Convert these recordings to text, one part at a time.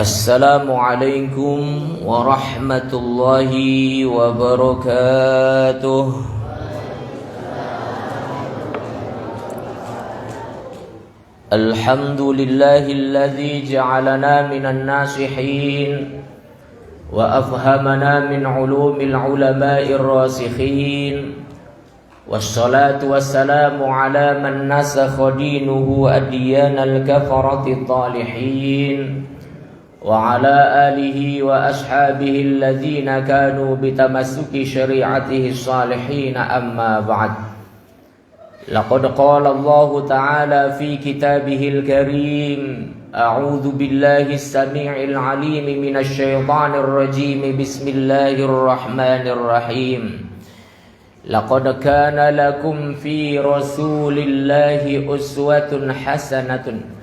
Assalamualaikum warahmatullahi wabarakatuh. Alhamdulillahilladzi ja'alana minan nasihin wa afhamana min ulumil ulama'ir rasikhin. Wassalatu wassalamu ala man nasakha dinuhu adyanal kafarati talihin wa ala alihi wa ashabihi alladhina kanu bitamassuki syari'atihi salihin, amma ba'd. Laqad qala Allah ta'ala fi kitabihil karim, a'udzu billahi as-sami'il 'alim minasy syaithanir rajim, bismillahirrahmanirrahim. Laqad kana lakum fi rasulillahi uswatun hasanatun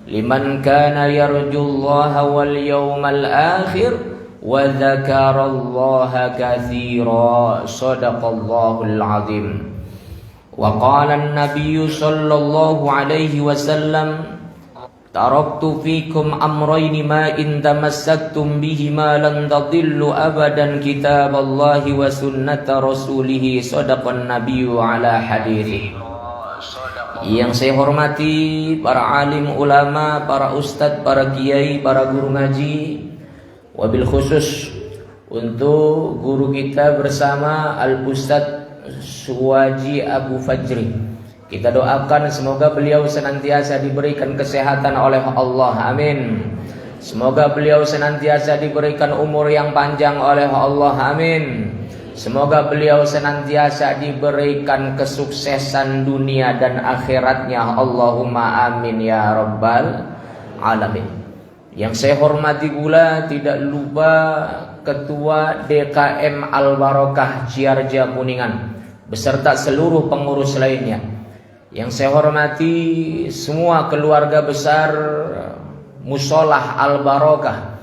liman kana yarjullaha wal yawmal akhir wa dzakarallaha katsira. Shadaqallahul azim. Wa qala an-nabiyyu sallallahu alaihi wasallam, taraktu fikum amrayni ma in tamassaktum bihima lan tadillu abadan, kitaballahi wa sunnata rasulih. Shadaqan nabiyyu ala hadithi. Yang saya hormati para alim ulama, para ustadz, para kiai, para guru ngaji, wabil khusus untuk guru kita bersama Al-Ustadz Suwaji Abu Fajri. Kita doakan semoga beliau senantiasa diberikan kesehatan oleh Allah, amin. Semoga beliau senantiasa diberikan umur yang panjang oleh Allah, amin. Semoga beliau senantiasa diberikan kesuksesan dunia dan akhiratnya, Allahumma amin ya rabbal alamin. Yang saya hormati pula tidak lupa Ketua DKM Al-Barokah Ciarja Kuningan beserta seluruh pengurus lainnya. Yang saya hormati semua keluarga besar Musolah Al-Barokah.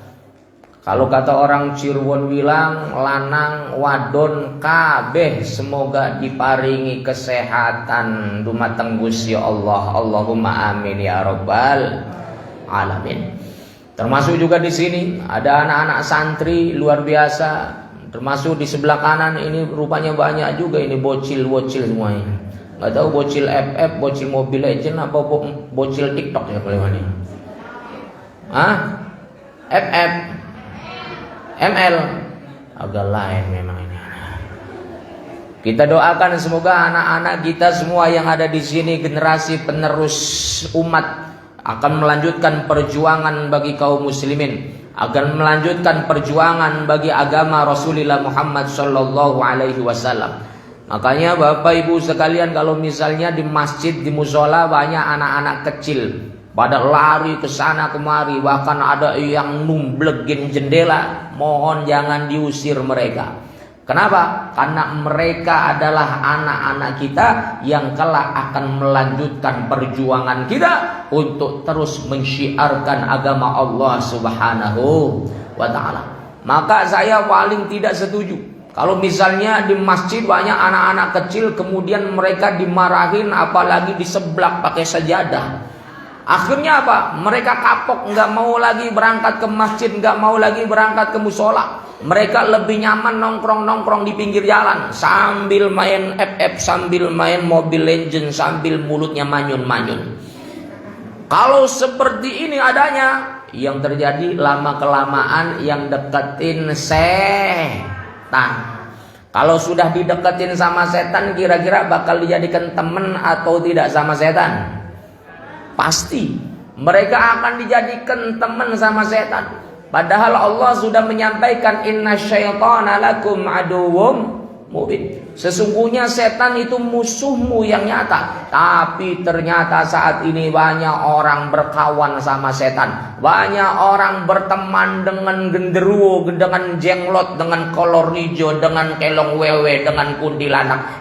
Kalau kata orang Cirebon bilang, lanang wadon kabeh semoga diparingi kesehatan dumateng Gusti Allah, Allahumma amin ya rabbal alamin. Termasuk juga di sini ada anak-anak santri luar biasa. Termasuk di sebelah kanan ini rupanya banyak juga ini bocil-bocil semuanya. Gak tahu bocil FF, bocil Mobile Legend apa bocil TikTok ya kalian ini. FF, ML, agak lain memang ini. Kita doakan semoga anak-anak kita semua yang ada di sini, generasi penerus umat, akan melanjutkan perjuangan bagi kaum muslimin, akan melanjutkan perjuangan bagi agama Rasulullah Muhammad sallallahu alaihi wasallam. Makanya Bapak Ibu sekalian, kalau misalnya di masjid, di musola banyak anak-anak kecil pada lari ke sana kemari, bahkan ada yang numblegin jendela, mohon jangan diusir mereka. Kenapa? Karena mereka adalah anak-anak kita yang kelak akan melanjutkan perjuangan kita untuk terus mensyiarkan agama Allah Subhanahu wa ta'ala. Maka saya paling tidak setuju kalau misalnya di masjid banyak anak-anak kecil kemudian mereka dimarahin, apalagi diseblak pakai sajadah. Akhirnya apa? Mereka kapok, nggak mau lagi berangkat ke masjid, nggak mau lagi berangkat ke musola. Mereka lebih nyaman nongkrong-nongkrong di pinggir jalan sambil main FF, sambil main Mobile Legends, sambil mulutnya manyun-manyun. Kalau seperti ini adanya, yang terjadi lama-kelamaan yang deketin setan. Kalau sudah dideketin sama setan, kira-kira bakal dijadikan teman atau tidak sama setan? Pasti mereka akan dijadikan teman sama setan. Padahal Allah sudah menyampaikan inna syaitana lakum aduwwum mubin. Sesungguhnya setan itu musuhmu yang nyata. Tapi ternyata saat ini banyak orang berkawan sama setan. Banyak orang berteman dengan genderuwo, dengan jenglot, dengan kolor hijau, dengan kelong wewe, dengan kuntilanak.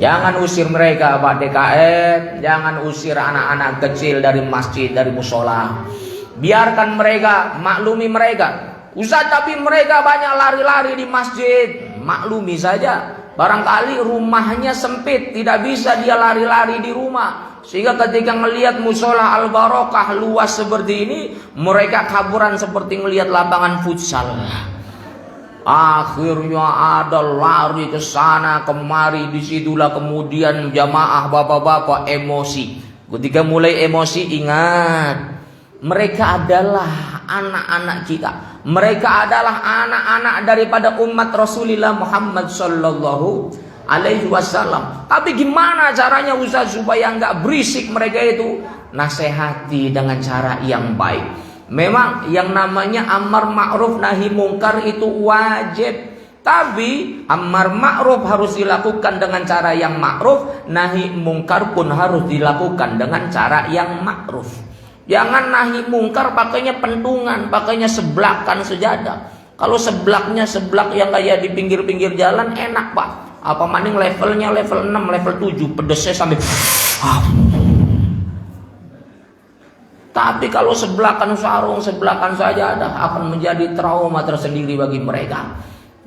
Jangan usir mereka Pak DKM, jangan usir anak-anak kecil dari masjid, dari musola. Biarkan mereka, maklumi mereka. Ustaz, tapi mereka banyak lari-lari di masjid. Maklumi saja. Barangkali rumahnya sempit, tidak bisa dia lari-lari di rumah. Sehingga ketika melihat musola Al-Barokah luas seperti ini, mereka kaburan seperti melihat lapangan futsal. Akhirnya ada lari ke sana kemari, disitulah kemudian jamaah bapak-bapak emosi. Ketika mulai emosi, ingat, mereka adalah anak-anak kita. Mereka adalah anak-anak daripada umat Rasulullah Muhammad sallallahu alaihi wasallam. Tapi gimana caranya Ustaz supaya nggak berisik mereka itu? Nasihati dengan cara yang baik. Memang yang namanya amar ma'ruf nahi mungkar itu wajib. Tapi amar ma'ruf harus dilakukan dengan cara yang ma'ruf, nahi mungkar pun harus dilakukan dengan cara yang ma'ruf. Jangan nahi mungkar pakainya pentungan, pakainya seblakan sejadah. Kalau seblaknya seblak yang kayak di pinggir-pinggir jalan enak, Pak. Apa maning levelnya level 6, level 7, pedesnya sampai Tapi kalau sebelakan sarung, sebelakan saja akan menjadi trauma tersendiri bagi mereka.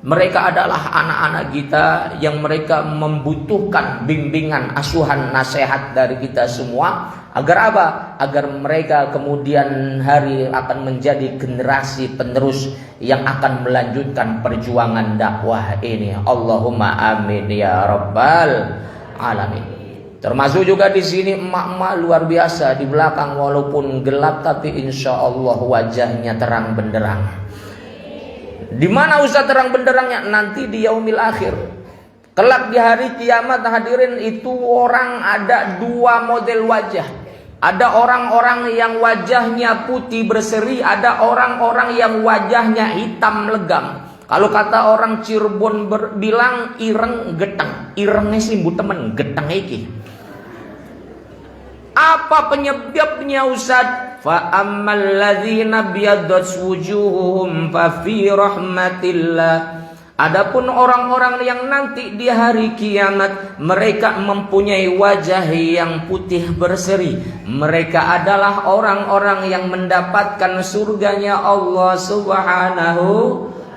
Mereka adalah anak-anak kita yang mereka membutuhkan bimbingan, asuhan, nasihat dari kita semua. Agar apa? Agar mereka kemudian hari akan menjadi generasi penerus yang akan melanjutkan perjuangan dakwah ini. Allahumma amin ya rabbal alamin. Termasuk juga di sini emak-emak luar biasa di belakang, walaupun gelap tapi insya Allah wajahnya terang benderang. Di mana Ustaz terang benderangnya? Nanti di yaumil akhir. Kelak di hari kiamat hadirin, itu orang ada dua model wajah. Ada orang-orang yang wajahnya putih berseri, ada orang-orang yang wajahnya hitam legam. Kalau kata orang Cirebon bilang ireng geteng. Irengnya sih bu temen, geteng iki. Apa penyebabnya Ustaz? Fa ammal ladzina biyaddat wujuhuhum fa fi rahmatillah. Adapun orang-orang yang nanti di hari kiamat mereka mempunyai wajah yang putih berseri, mereka adalah orang-orang yang mendapatkan surganya Allah Subhanahu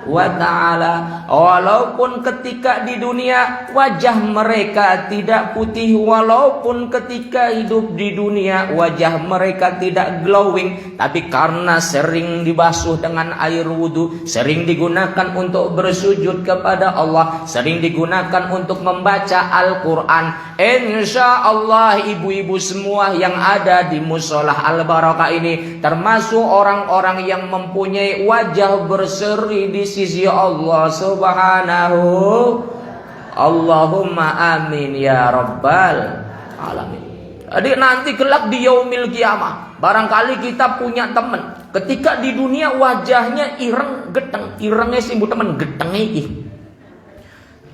wa ta'ala. Walaupun ketika di dunia wajah mereka tidak putih, walaupun ketika hidup di dunia wajah mereka tidak glowing, tapi karena sering dibasuh dengan air wudhu, sering digunakan untuk bersujud kepada Allah, sering digunakan untuk membaca Al-Quran, insya Allah ibu-ibu semua yang ada di musolah Al-Barokah ini termasuk orang-orang yang mempunyai wajah berseri di sisi Allah Subhanahu. Allahumma amin ya rabbal alamin. Jadi nanti kelak di yaumil kiamah, barangkali kita punya teman ketika di dunia wajahnya ireng geteng, irengnya sih teman geteng iki.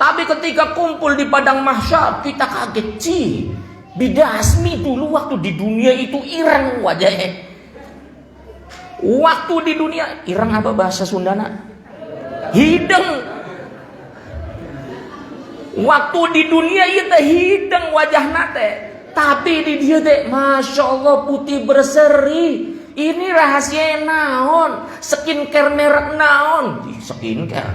Tapi ketika kumpul di padang mahsyar kita kaget, sih Bidasmi dulu waktu di dunia itu ireng wajahnya. Waktu di dunia ireng apa bahasa Sundana? Hideng. Waktu di dunia itu hideng wajah nate, tapi di dia teh masya Allah putih berseri. Ini rahasia naon? Skincare merek naon? Skincare.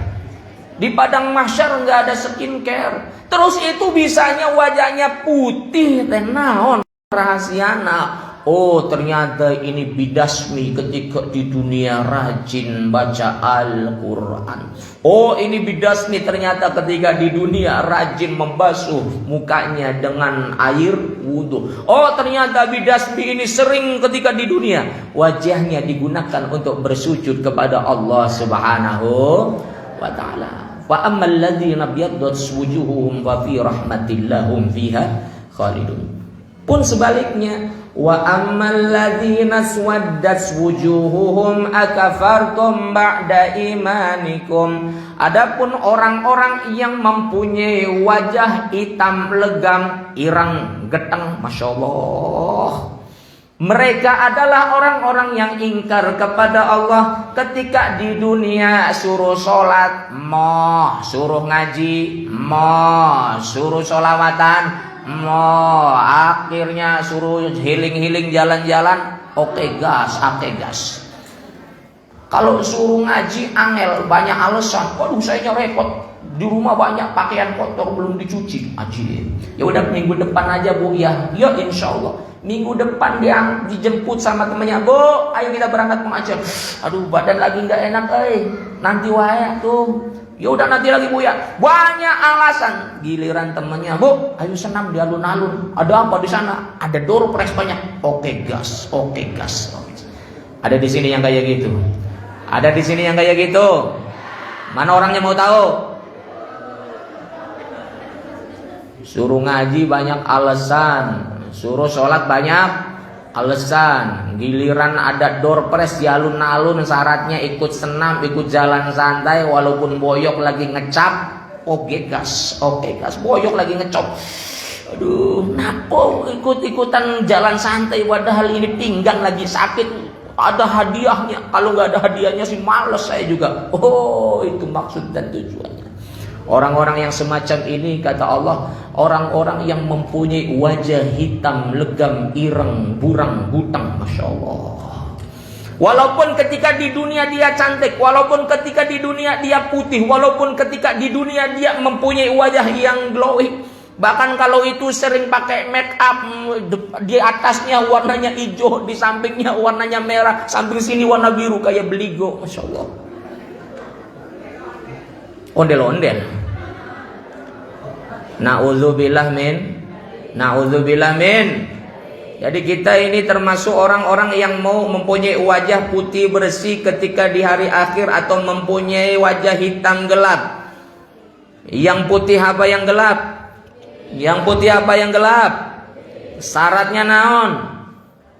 Di padang mahsyar nggak ada skincare. Terus itu bisanya wajahnya putih teh naon? Rahasiana. Oh ternyata ini Bidasmi ketika di dunia rajin baca Al-Quran. Oh ini Bidasmi ternyata ketika di dunia rajin membasuh mukanya dengan air wudhu. Oh ternyata Bidasmi ini sering ketika di dunia wajahnya digunakan untuk bersujud kepada Allah Subhanahu wa ta'ala. Wa ammal ladzina biyaddat wujuhuhum fa fi rahmatillahum fiha khalidun. Pun sebaliknya, wa ammal ladzina swaddat wujuhuhum akafartum ba'da imanikum. Adapun orang-orang yang mempunyai wajah hitam legam, ireng geteng, masya Allah, mereka adalah orang-orang yang ingkar kepada Allah ketika di dunia suruh sholat, moh, suruh ngaji, moh, suruh sholawatan, moh, akhirnya suruh healing-healing jalan-jalan, oke gas. Kalau suruh ngaji angel, banyak alasan. Waduh saya repot, di rumah banyak pakaian kotor belum dicuci. Ajib. Ya udah minggu depan aja Bu ya. Ya insya Allah. Minggu depan dia dijemput sama temannya, Bu, ayo kita berangkat pengajian. Aduh, badan lagi nggak enak, nanti wae tuh. Ya udah nanti lagi Bu ya. Banyak alasan. Giliran temannya, Bu, ayo senam di alun-alun. Ada apa di sana? Ada door prize banyak. Oke gas. Ada di sini yang kayak gitu. Ada di sini yang kayak gitu. Mana orangnya mau tahu? Suruh ngaji banyak alasan. Suruh sholat banyak alasan. Giliran ada door prize di alun-alun, syaratnya ikut senam, ikut jalan santai, walaupun boyok lagi ngecap. Oke gas. Boyok lagi ngecap. Aduh, napo ikut-ikutan jalan santai, padahal ini pinggang lagi sakit. Ada hadiahnya. Kalau nggak ada hadiahnya sih males saya juga. Oh, itu maksud dan tujuannya. Orang-orang yang semacam ini, kata Allah, orang-orang yang mempunyai wajah hitam, legam, ireng, burang, butang, Masya Allah. Walaupun ketika di dunia dia cantik, walaupun ketika di dunia dia putih, walaupun ketika di dunia dia mempunyai wajah yang glowing, bahkan kalau itu sering pakai make up, di atasnya warnanya hijau, di sampingnya warnanya merah, samping sini warna biru kayak beligo, Masya Allah. Ondel-ondel. Na'udzubillah min. Jadi kita ini termasuk orang-orang yang mau mempunyai wajah putih bersih ketika di hari akhir, atau mempunyai wajah hitam gelap. Yang putih apa yang gelap? Yang putih apa yang gelap? Syaratnya naon?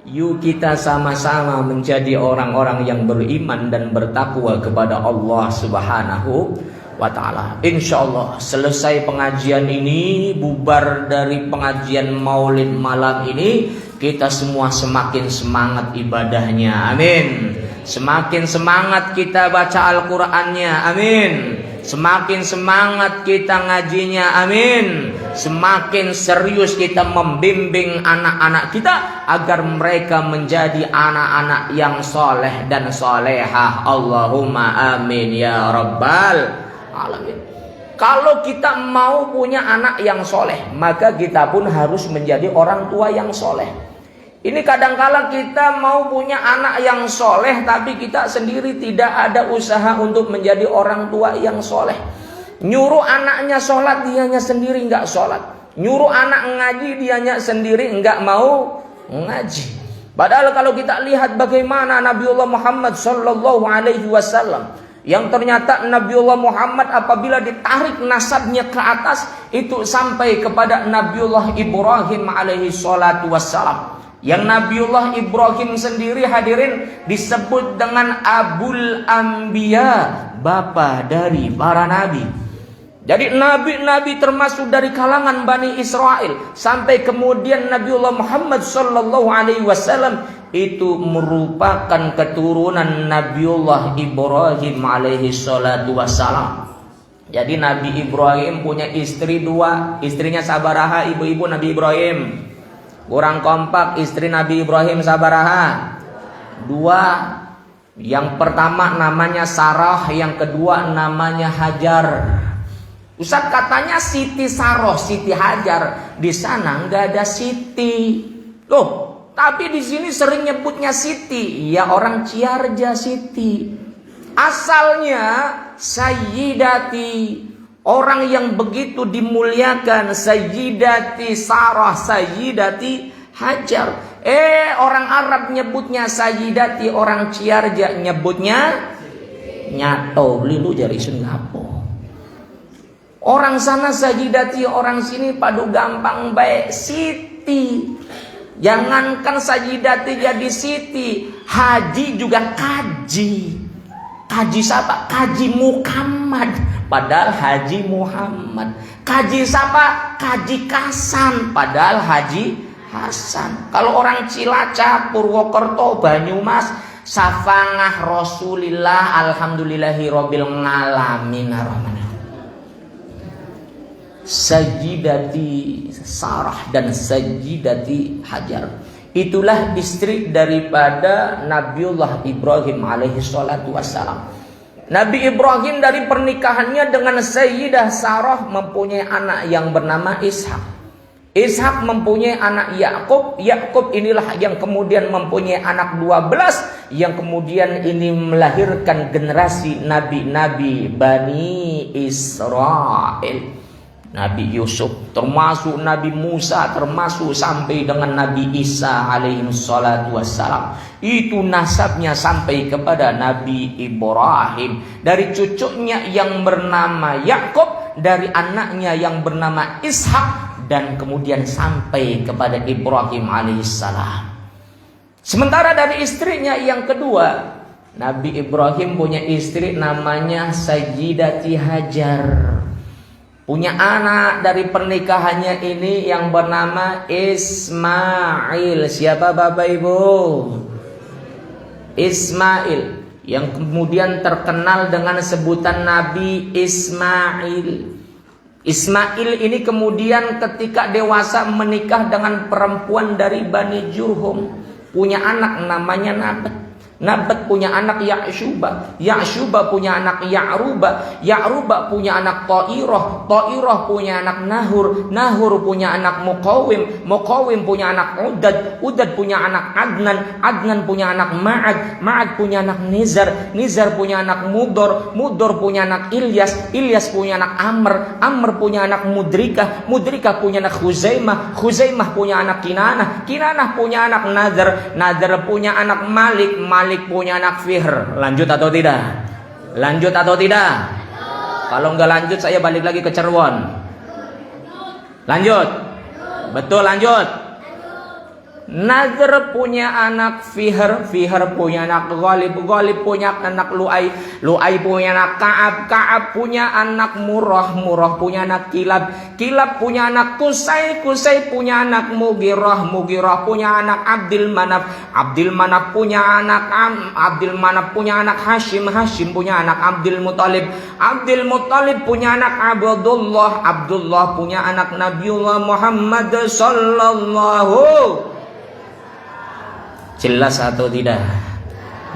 Yuk kita sama-sama menjadi orang-orang yang beriman dan bertakwa kepada Allah Subhanahu wa ta'ala. Insyaallah selesai pengajian ini, bubar dari pengajian maulid malam ini, kita semua semakin semangat ibadahnya, amin. Semakin semangat kita baca Al-Qur'annya, amin. Semakin semangat kita ngajinya, amin. Semakin serius kita membimbing anak-anak kita agar mereka menjadi anak-anak yang soleh dan solehah. Allahumma amin ya rabbal alamin. Kalau kita mau punya anak yang soleh, maka kita pun harus menjadi orang tua yang soleh. Ini kadangkala kita mau punya anak yang soleh, tapi kita sendiri tidak ada usaha untuk menjadi orang tua yang soleh. Nyuruh anaknya sholat, dianya sendiri nggak sholat. Nyuruh anak ngaji, dianya sendiri nggak mau ngaji. Padahal kalau kita lihat bagaimana Nabiullah Muhammad Sallallahu Alaihi Wasallam, yang ternyata Nabiullah Muhammad apabila ditarik nasabnya ke atas, itu sampai kepada Nabiullah Ibrahim alaihi salatu wassalam. Yang Nabiullah Ibrahim sendiri, hadirin, disebut dengan Abul Anbiya, bapa dari para nabi. Jadi nabi-nabi termasuk dari kalangan Bani Israel, sampai kemudian Nabiullah Muhammad sallallahu alaihi wasallam itu merupakan keturunan Nabiullah Ibrahim alaihi salatu wassalam. Jadi Nabi Ibrahim punya istri dua, istrinya sabaraha, ibu-ibu Nabi Ibrahim. Kurang kompak, istri Nabi Ibrahim sabaraha? Dua. Yang pertama namanya Sarah, yang kedua namanya Hajar. Ustaz katanya Siti Saroh, Siti Hajar. Di sana nggak ada Siti. Loh, tapi di sini sering nyebutnya Siti. Ya orang Ciarja Siti. Asalnya Sayyidati, orang yang begitu dimuliakan, Sayyidati Sarah, Sayyidati Hajar. Orang Arab nyebutnya Sayyidati, orang Ciarja nyebutnya nyato lilu jari Singapura. Orang sana Sayyidati, orang sini padu gampang baik Siti. Jangankan Sayyidati jadi Siti, haji juga kaji. Kaji siapa? Kaji Muhammad. Padahal Haji Muhammad. Kaji siapa? Kaji Kasan. Padahal Haji Hasan. Kalau orang Cilacap, Purwokerto, Banyumas, Safangah Rasulillah, alhamdulillahi rabbil ngalamin arrahmanirrahim. Sayyidati Sarah dan Sayyidati Hajar, itulah istri daripada Nabiullah Ibrahim alaihi salatu wassalam. Nabi Ibrahim dari pernikahannya dengan Sayyidah Sarah mempunyai anak yang bernama Ishak. Ishak mempunyai anak Yakub. Yakub inilah yang kemudian mempunyai anak 12, yang kemudian ini melahirkan generasi nabi-nabi Bani Israel. Nabi Yusuf, termasuk Nabi Musa, termasuk sampai dengan Nabi Isa alaihi salatu wassalam. Itu nasabnya sampai kepada Nabi Ibrahim. Dari cucunya yang bernama Yakub, dari anaknya yang bernama Ishak, dan kemudian sampai kepada Ibrahim alaihissalam. Sementara dari istrinya yang kedua, Nabi Ibrahim punya istri namanya Sayyidati Hajar. Punya anak dari pernikahannya ini yang bernama Ismail. Siapa Bapak Ibu? Ismail, yang kemudian terkenal dengan sebutan Nabi Ismail. Ismail ini kemudian ketika dewasa menikah dengan perempuan dari Bani Jurhum. Punya anak namanya Nabat. Nabat punya anak Ya'syuba. Ya'syuba punya anak Ya'ruba. Ya'ruba punya anak Ta'irah. Ta'irah punya anak Nahur. Nahur punya anak Muqawim. Muqawim punya anak Udad. Udad punya anak Adnan. Adnan punya anak Ma'ad. Ma'ad punya anak Nizar. Nizar punya anak Mudor. Mudor punya anak Ilyas. Ilyas punya anak Amr. Amr punya anak Mudrikah. Mudrikah punya anak Khuzaimah. Khuzaimah punya anak Kinanah. Kinanah punya anak Nadar. Nadar punya anak Malik. Malik punya anak Fihr. Lanjut atau tidak? Lanjut atau tidak? Kalau nggak lanjut saya balik lagi ke Cerwon. Lanjut. Betul, lanjut. Nadr punya anak Fihr. Fihr punya anak Ghalib. Ghalib punya anak Lu'ay. Lu'ay punya anak Ka'ab. Ka'ab punya anak Murrah. Murrah punya anak Kilab. Kilab punya anak Qusay. Qusay punya anak Mughirah. Mughirah punya anak Abdul Manaf. Abdul Manaf punya anak Abdul Manaf punya anak Hashim. Hashim punya anak Abdul Muttalib. Abdul Muttalib punya anak Abdullah. Abdullah punya anak Nabiullah Muhammad sallallahu. Jelas atau tidak?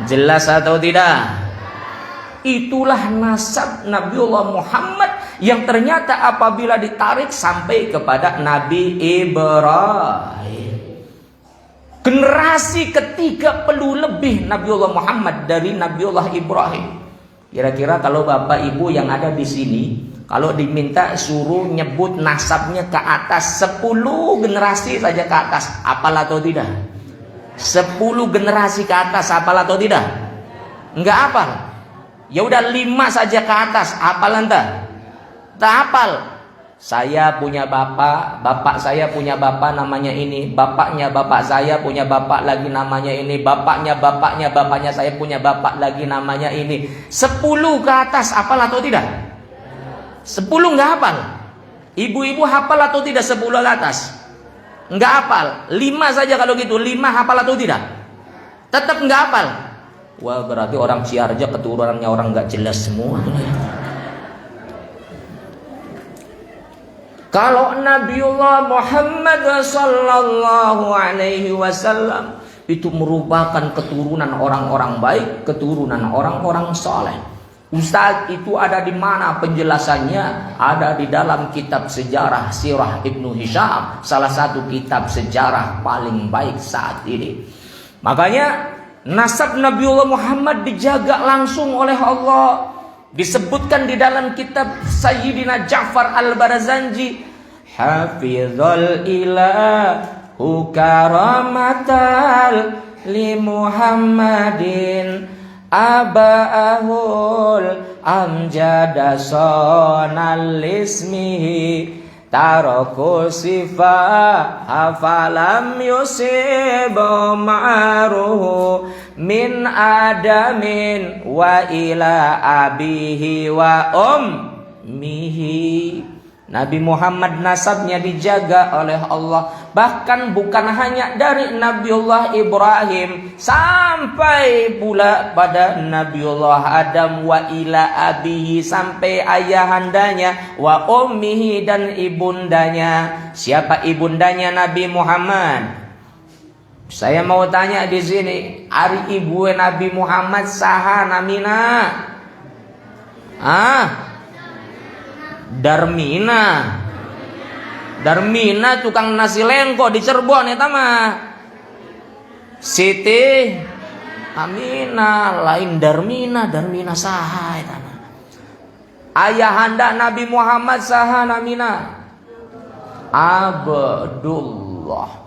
Jelas atau tidak? Itulah nasab Nabiullah Muhammad yang ternyata apabila ditarik sampai kepada Nabi Ibrahim. Generasi ketiga perlu lebih Nabiullah Muhammad dari Nabiullah Ibrahim. Kira-kira kalau Bapak Ibu yang ada di sini, kalau diminta suruh nyebut nasabnya ke atas 10 generasi saja ke atas, apal atau tidak? 10 generasi ke atas, hafal atau tidak? Enggak hafal. Ya udah 5 saja ke atas, hafal ente? Tak hafal. Saya punya bapak, bapak saya punya bapak namanya ini, bapaknya bapak saya punya bapak lagi namanya ini, bapaknya saya punya bapak lagi namanya ini. 10 ke atas, hafal atau tidak? 10 enggak hafal. Ibu-ibu hafal atau tidak 10 ke atas? Enggak hafal. 5 saja kalau gitu. 5 hafal atau tidak? Tetap enggak hafal. Wah, berarti orang Ciarja keturunannya orang enggak jelas semua. Kalau Nabiullah Muhammad sallallahu alaihi wasallam itu merupakan keturunan orang-orang baik, keturunan orang-orang saleh. Ustaz, itu ada di mana penjelasannya? Ada di dalam kitab sejarah Sirah Ibnu Hisham, salah satu kitab sejarah paling baik saat ini. Makanya nasab Nabiullah Muhammad dijaga langsung oleh Allah. Disebutkan di dalam kitab Sayyidina Ja'far Al-Barzanji, Hafizul ilahu karamatal li Muhammadin aba'ahul amjada sonal ismihi taraku sifah hafalam yusibu ma'ruhu min adamin wa ila abihi wa ummihi. Nabi Muhammad nasabnya dijaga oleh Allah. Bahkan bukan hanya dari Nabiullah Ibrahim, sampai pula pada Nabiullah Adam wa ila abihi, sampai ayahandanya, wa ummihi, dan ibundanya. Siapa ibundanya Nabi Muhammad? Saya mau tanya di sini, ari ibu Nabi Muhammad saha namina? Darmina. Darmina tukang nasi lengko di Cirebon eta mah. Siti Aminah lain Darmina, Darmina saha eta mah. Ayahanda Nabi Muhammad saha namina? Abdullah.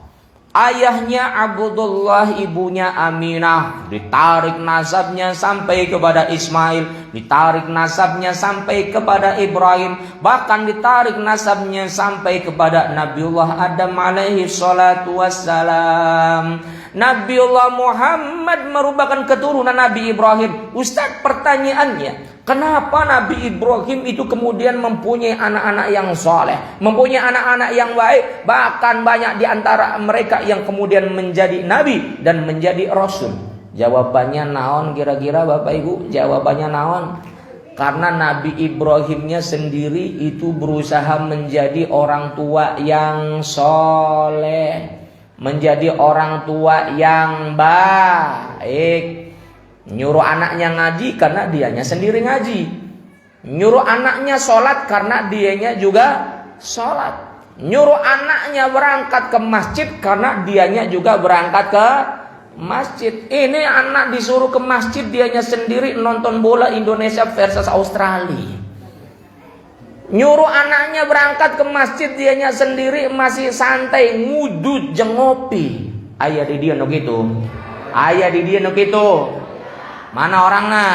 Ayahnya Abdullah, ibunya Aminah. Ditarik nasabnya sampai kepada Ismail, ditarik nasabnya sampai kepada Ibrahim, bahkan ditarik nasabnya sampai kepada Nabiullah Adam alaihi salatu wassalam. Nabiullah Muhammad merupakan keturunan Nabi Ibrahim. Ustaz, pertanyaannya, kenapa Nabi Ibrahim itu kemudian mempunyai anak-anak yang soleh, mempunyai anak-anak yang baik, bahkan banyak di antara mereka yang kemudian menjadi nabi dan menjadi rasul? Jawabannya naon kira-kira Bapak Ibu? Jawabannya naon? Karena Nabi Ibrahimnya sendiri itu berusaha menjadi orang tua yang soleh, menjadi orang tua yang baik. Nyuruh anaknya ngaji karena dianya sendiri ngaji. Nyuruh anaknya sholat karena dianya juga sholat. Nyuruh anaknya berangkat ke masjid karena dianya juga berangkat ke masjid. Ini anak disuruh ke masjid, dianya sendiri nonton bola Indonesia versus Australia. Nyuruh anaknya berangkat ke masjid, dianya sendiri masih santai ngudut jengopi. Ayah di dia no gitu. Ayah di dia no gitu. Mana orangnya?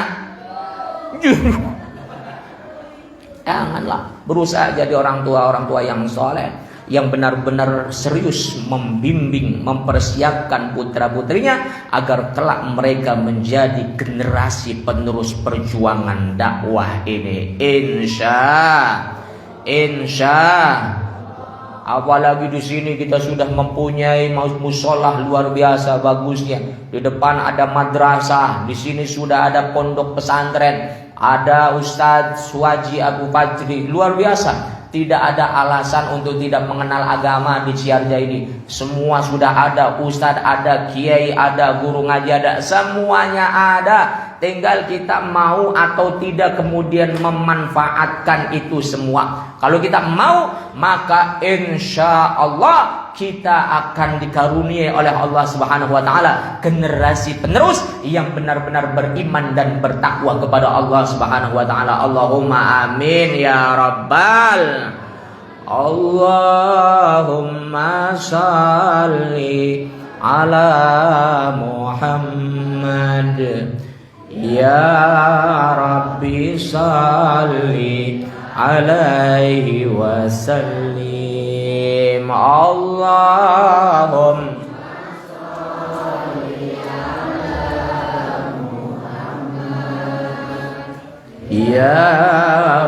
Janganlah berusaha jadi orang tua yang soleh, yang benar-benar serius membimbing, mempersiapkan putra-putrinya agar kelak mereka menjadi generasi penerus perjuangan dakwah ini. Insya. Apalagi di sini kita sudah mempunyai musolah luar biasa bagusnya. Di depan ada madrasah, di sini sudah ada pondok pesantren, ada Ustadz Suwaji Abu Fajri, luar biasa. Tidak ada alasan untuk tidak mengenal agama di Ciarja ini. Semua sudah ada, Ustadz ada, Kiai ada, guru ngaji ada, semuanya ada. Tinggal kita mau atau tidak kemudian memanfaatkan itu semua. Kalau kita mau, maka insya Allah kita akan dikaruniai oleh Allah Subhanahu wa taala generasi penerus yang benar-benar beriman dan bertakwa kepada Allah Subhanahu wa taala. Allahumma amin ya rabbal. Allahumma shalli ala Muhammad. Ya Rabbi salli alaihi wasallim. Allahumma salli ala Muhammad. Ya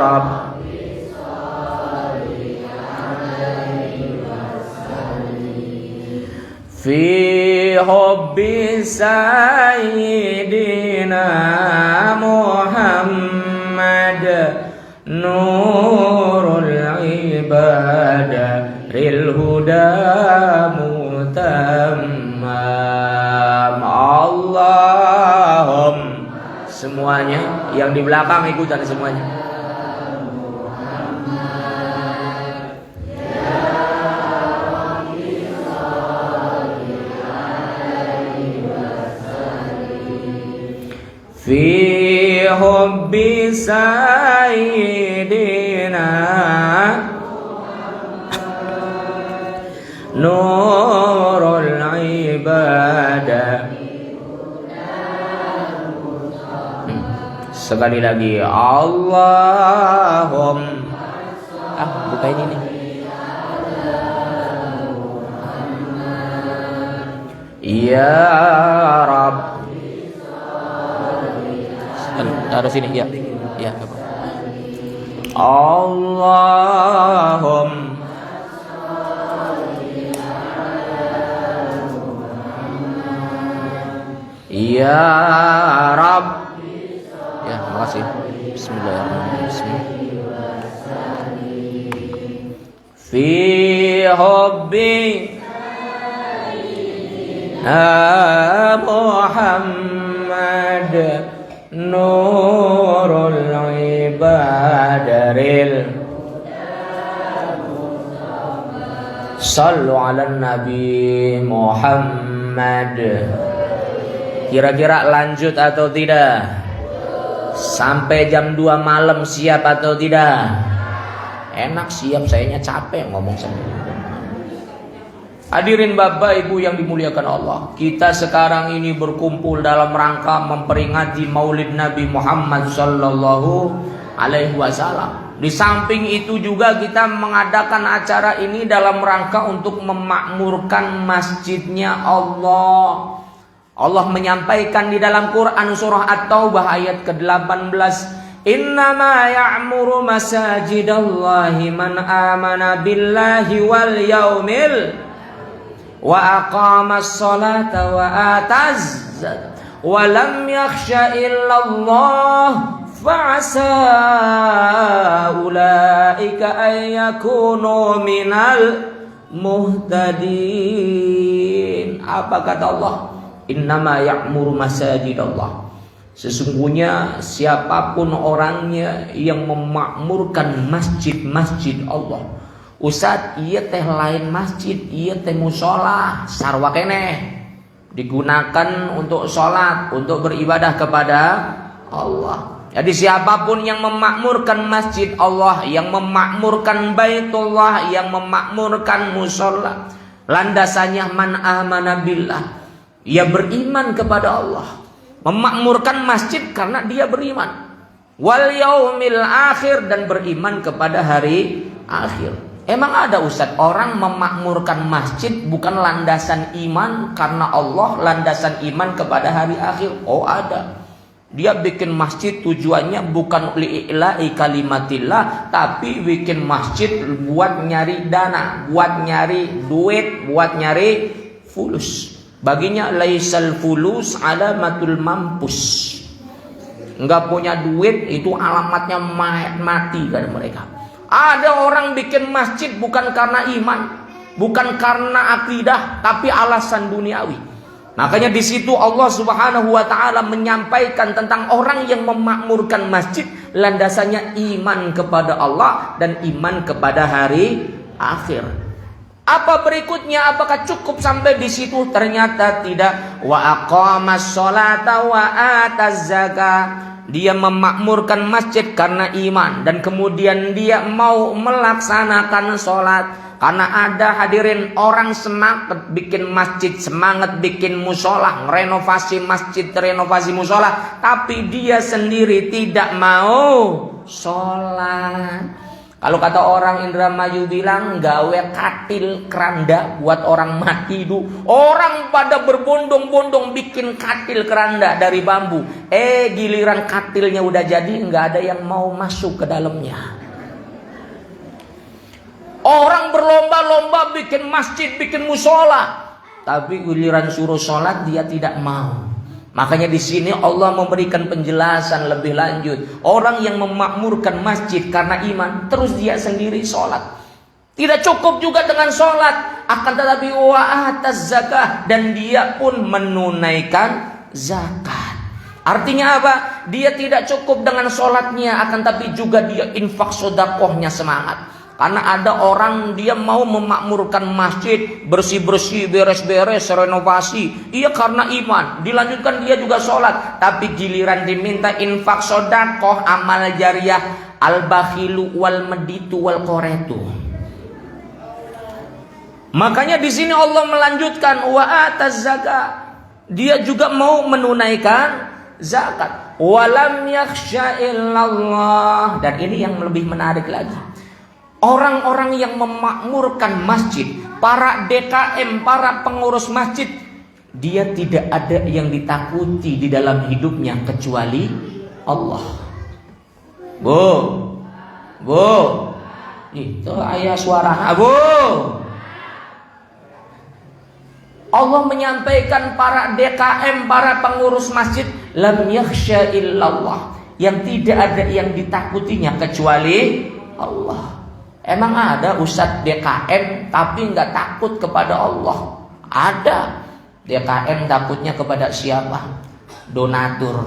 Rabbi salli alaihi wasallim. Fi hubbi sayyidina Muhammad nurul ibadah ril huda mutammam. Allahum, semuanya yang di belakang ikutan semuanya. Fi hubbi sayyidina nurul ibadah. Sekali lagi, Allahum. Buka ini nih. Ya Rabb. Taruh sini ya. Ya. Allahum ya Rabb. Ya, makasih. Bismillahirrahmanirrahim. Fi hubbi Muhammad nurul badaril. Sallu ala Nabi Muhammad. Kira-kira lanjut atau tidak? Sampai jam 2 malam siap atau tidak? Enak siap, sayanya capek ngomong sendiri. Hadirin Bapak Ibu yang dimuliakan Allah, kita sekarang ini berkumpul dalam rangka memperingati Maulid Nabi Muhammad sallallahu alaihi wasallam. Di samping itu juga kita mengadakan acara ini dalam rangka untuk memakmurkan masjidnya Allah. Allah menyampaikan di dalam Quran surah At-Taubah ayat ke-18, Innama ya'muru masajidallahi man amana billahi wal yaumil wa aqamas salata wa ataz zakat wa lam yakhsha illallah fa'asa ulaika an yakunu minal muhtadin. Apa kata Allah? Innama ya'muru masajidallah. Sesungguhnya siapapun orangnya yang memakmurkan masjid-masjid Allah. Ustaz, iya teh lain masjid, iya teh musola, sarwa keneh. Digunakan untuk sholat, untuk beribadah kepada Allah. Jadi siapapun yang memakmurkan masjid Allah, yang memakmurkan baitullah, yang memakmurkan musola, landasannya man amana billah. Ia beriman kepada Allah. Memakmurkan masjid karena dia beriman. Wal yaumil akhir, dan beriman kepada hari akhir. Emang ada Ustaz orang memakmurkan masjid bukan landasan iman karena Allah, landasan iman kepada hari akhir? Oh ada. Dia bikin masjid tujuannya bukan li'ila'i kalimatillah, tapi bikin masjid buat nyari dana, buat nyari duit, buat nyari fulus. Baginya laisal fulus alamatul mampus. Enggak punya duit itu alamatnya mati kata mereka. Ada orang bikin masjid bukan karena iman, bukan karena akidah, tapi alasan duniawi. Makanya di situ Allah Subhanahu wa taala menyampaikan tentang orang yang memakmurkan masjid, landasannya iman kepada Allah dan iman kepada hari akhir. Apa berikutnya? Apakah cukup sampai di situ? Ternyata tidak. Wa aqamas sholata wa ataz zakah. Dia memakmurkan masjid karena iman, dan kemudian dia mau melaksanakan sholat. Karena ada hadirin orang semangat bikin masjid, semangat bikin musola, renovasi masjid, renovasi musola, tapi dia sendiri tidak mau sholat. Kalau kata orang Indramayu bilang, gawe katil keranda buat orang mati itu. Orang pada berbondong-bondong bikin katil keranda dari bambu. Giliran katilnya udah jadi, nggak ada yang mau masuk ke dalamnya. Orang berlomba-lomba bikin masjid, bikin musola, tapi giliran suruh sholat dia tidak mau. Makanya di sini Allah memberikan penjelasan lebih lanjut. Orang yang memakmurkan masjid karena iman, terus dia sendiri sholat. Tidak cukup juga dengan sholat, akan tetapi wa ataz zakah, dan dia pun menunaikan zakat. Artinya apa? Dia tidak cukup dengan sholatnya, akan tapi juga dia infak sodakohnya semangat. Karena ada orang dia mau memakmurkan masjid, bersih-bersih, beres-beres, renovasi. Iya karena iman. Dilanjutkan dia juga sholat. Tapi giliran diminta infak sodakoh, amal jariah, al-bakhilu wal meditu wal koretu. Makanya di sini Allah melanjutkan wa ataz zakah. Dia juga mau menunaikan zakat. Walam yakhsha illallah. Dan ini yang lebih menarik lagi. Orang-orang yang memakmurkan masjid, para DKM, para pengurus masjid, dia tidak ada yang ditakuti di dalam hidupnya kecuali Allah. Bu, itu ayah suara Bu. Allah menyampaikan para DKM, para pengurus masjid, lam yakhsha illallah, yang tidak ada yang ditakutinya kecuali Allah. Emang ada Ustadz DKM tapi nggak takut kepada Allah? Ada. DKM takutnya kepada siapa? Donatur.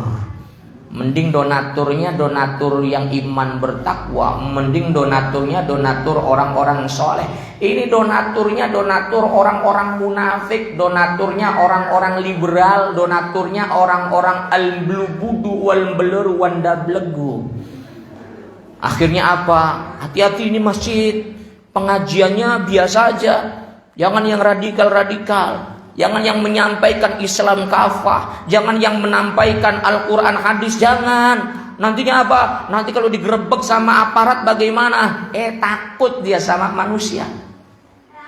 Mending donaturnya donatur yang iman bertakwa, mending donaturnya donatur orang-orang soleh. Ini donaturnya donatur orang-orang munafik, donaturnya orang-orang liberal, donaturnya orang-orang al-blubudu wal belur wanda blegu. Akhirnya apa? Hati-hati ini masjid, pengajiannya biasa aja, jangan yang radikal-radikal. Jangan yang menyampaikan Islam kafah, jangan yang menyampaikan Al-Quran hadis, jangan. Nantinya apa? Nanti kalau digerebek sama aparat bagaimana? Takut dia sama manusia.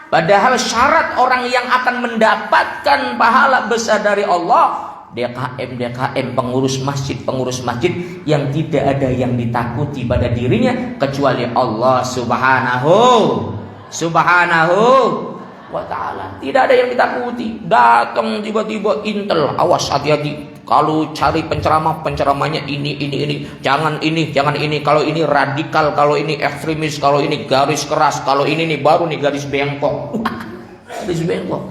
Padahal syarat orang yang akan mendapatkan pahala besar dari Allah, DKM, pengurus masjid yang tidak ada yang ditakuti pada dirinya kecuali Allah subhanahu wa ta'ala. Tidak ada yang ditakuti. Datang tiba-tiba intel, awas hati-hati. Kalau cari penceramahnya ini. Jangan ini. Kalau ini radikal, kalau ini ekstremis, kalau ini garis keras, kalau ini nih baru nih garis bengkok. Garis bengkok.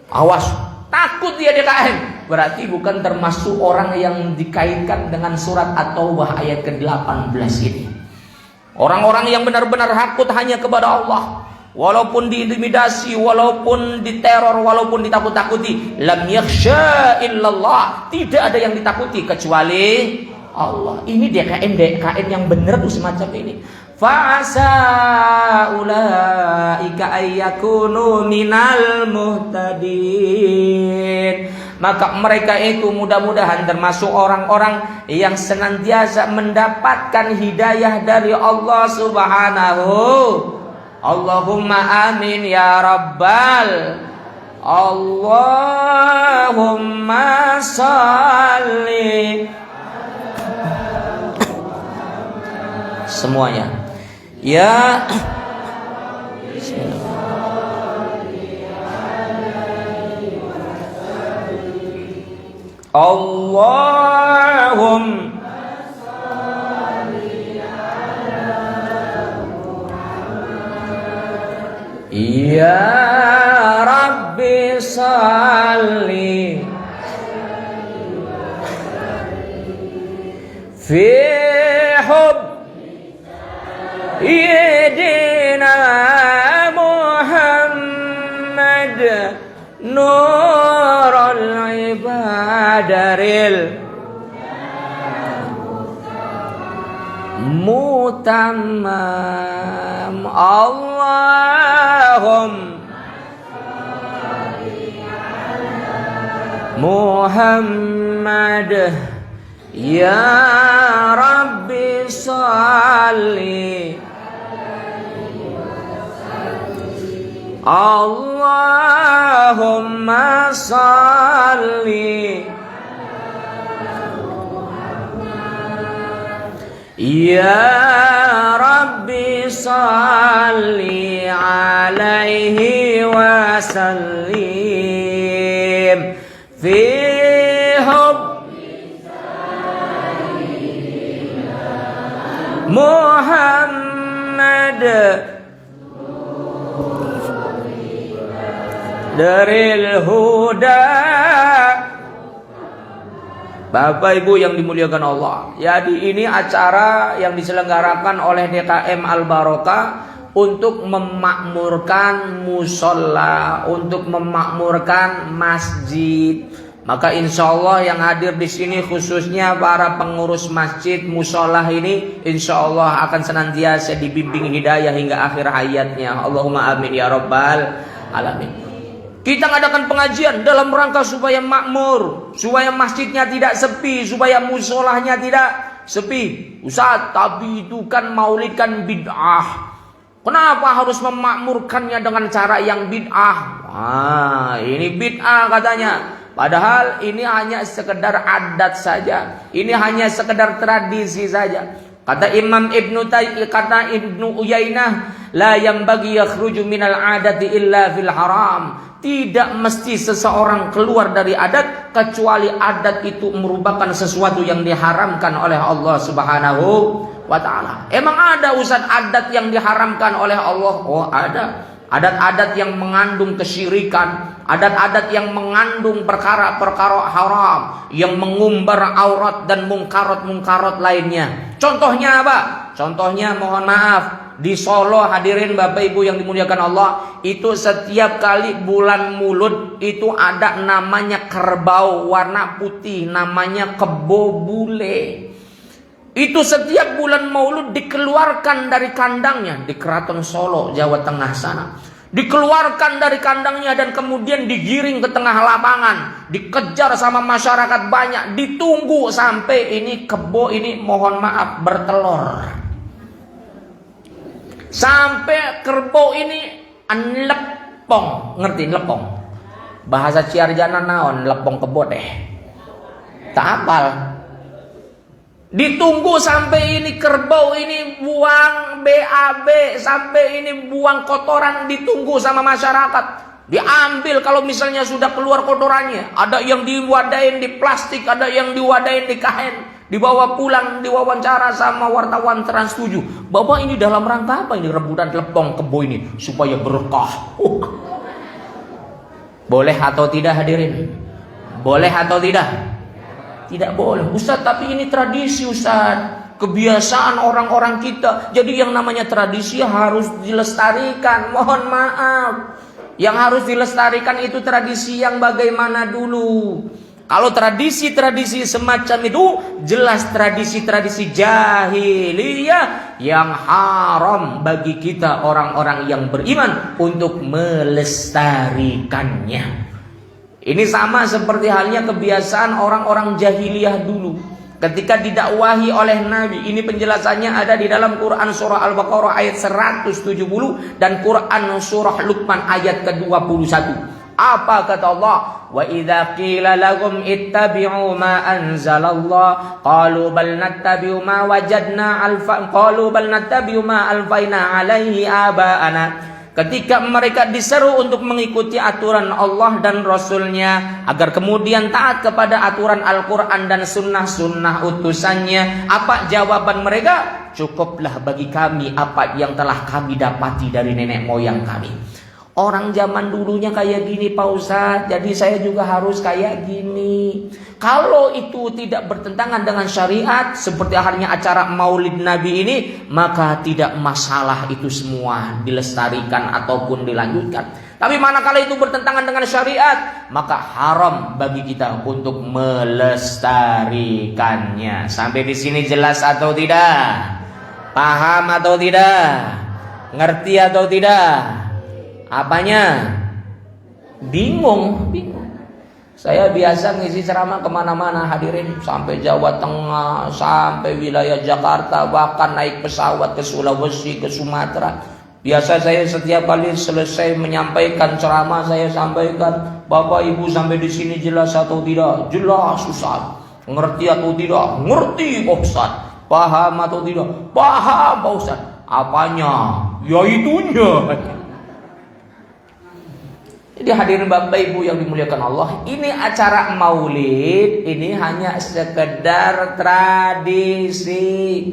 Awas, takut dia DKM. Berarti bukan termasuk orang yang dikaitkan dengan surat At-Taubah ayat ke-18 ini. Orang-orang yang benar-benar takut hanya kepada Allah. Walaupun diintimidasi, walaupun diteror, walaupun ditakut-takuti, lam yakhsha illallah, tidak ada yang ditakuti kecuali Allah. Ini DKM yang benar tuh semacam ini. Fa'asa ulaika ayyakunu minal muhtadin. Maka mereka itu mudah-mudahan termasuk orang-orang yang senantiasa mendapatkan hidayah dari Allah Subhanahu. Allahumma amin ya rabbal. Allahumma salli. Semuanya. Ya. Allahumma ya Rabbi salli fi Sayyidina Muhammad nurul ibadaril mutammam. Allahumma Muhammad ya Rabbi salli. Allahumma salli ya Rabbi salli alaihi wa sallim fi Muhammad daril huda. Bapak Ibu yang dimuliakan Allah, jadi ini acara yang diselenggarakan oleh DKM Al Barokah untuk memakmurkan musola, untuk memakmurkan masjid. Maka insya Allah yang hadir di sini khususnya para pengurus masjid musola ini, insya Allah akan senantiasa dibimbing hidayah hingga akhir hayatnya. Allahumma amin ya rabbal alamin. Kita ngadakan pengajian dalam rangka supaya makmur, supaya masjidnya tidak sepi, supaya musolahnya tidak sepi. Ustaz, tapi itu kan maulid kan bid'ah. Kenapa harus memakmurkannya dengan cara yang bid'ah? Wah, ini bid'ah katanya. Padahal ini hanya sekedar adat saja. Ini hanya sekedar tradisi saja. Kata Imam Ibnu Uyainah, la yambagi yakhruju minal adati illa fil haram. Tidak mesti seseorang keluar dari adat kecuali adat itu merupakan sesuatu yang diharamkan oleh Allah Subhanahu wa ta'ala. Emang ada Ustaz adat yang diharamkan oleh Allah? Oh ada. adat-adat yang mengandung kesyirikan, adat-adat yang mengandung perkara-perkara haram, yang mengumbar aurat dan mungkarat-mungkarat lainnya. Contohnya apa? Contohnya mohon maaf, di Solo hadirin Bapak Ibu yang dimuliakan Allah, itu setiap kali bulan Mulud itu ada namanya kerbau warna putih, namanya kebo bule. Itu setiap bulan Maulud dikeluarkan dari kandangnya di Keraton Solo, Jawa Tengah sana. Dikeluarkan dari kandangnya dan kemudian digiring ke tengah lapangan, dikejar sama masyarakat banyak, ditunggu sampai ini kebo ini mohon maaf bertelur. Sampai kerbau ini lepong, ngerti lepong? Bahasa Ciarjana naon lepong kebo deh. Tak hafal. Ditunggu sampai ini kerbau ini buang BAB, sampai ini buang kotoran, ditunggu sama masyarakat. Diambil kalau misalnya sudah keluar kotorannya. Ada yang diwadain di plastik, ada yang diwadain di kain. Dibawa pulang, diwawancara sama wartawan Trans 7. Bapak ini dalam rangka apa ini rebutan lepong kebo ini? Supaya berkah. Boleh atau tidak hadirin? Boleh atau tidak? Tidak boleh. Ustaz, tapi ini tradisi Ustaz. Kebiasaan orang-orang kita. Jadi yang namanya tradisi harus dilestarikan. Mohon maaf. Yang harus dilestarikan itu tradisi yang bagaimana dulu. Kalau tradisi-tradisi semacam itu jelas tradisi-tradisi jahiliyah yang haram bagi kita orang-orang yang beriman untuk melestarikannya. Ini sama seperti halnya kebiasaan orang-orang jahiliyah dulu. Ketika didakwahi oleh Nabi, ini penjelasannya ada di dalam Quran surah Al-Baqarah ayat 170 dan Quran surah Luqman ayat ke-21. Apa kata Allah? Wa idza qila lahum ittabi'u ma anzalallah qalu bal nattabi'u ma wajadna alfaina alaihi aba'ana. Ketika mereka diseru untuk mengikuti aturan Allah dan Rasulnya, agar kemudian taat kepada aturan Al-Quran dan sunnah-sunnah utusannya, apa jawaban mereka? Cukuplah bagi kami apa yang telah kami dapati dari nenek moyang kami. Orang zaman dulunya kayak gini Pak Ustadz, jadi saya juga harus kayak gini. Kalau itu tidak bertentangan dengan syariat, seperti halnya acara Maulid Nabi ini, maka tidak masalah itu semua dilestarikan ataupun dilanjutkan. Tapi manakala itu bertentangan dengan syariat, maka haram bagi kita untuk melestarikannya. Sampai di sini jelas atau tidak? Paham atau tidak? Ngerti atau tidak? Apanya? Bingung. Saya biasa ngisi ceramah kemana-mana hadirin, sampai Jawa Tengah, sampai wilayah Jakarta, bahkan naik pesawat ke Sulawesi, ke Sumatera. Biasa saya setiap kali selesai menyampaikan ceramah, saya sampaikan, Bapak Ibu sampai di sini jelas atau tidak? Jelas Ustaz. Ngerti atau tidak? Ngerti Pak Ustaz. Paham atau tidak? Paham Pak Ustaz. Apanya? Ya itunya. Jadi hadirin Bapak Ibu yang dimuliakan Allah, ini acara Maulid ini hanya sekedar tradisi.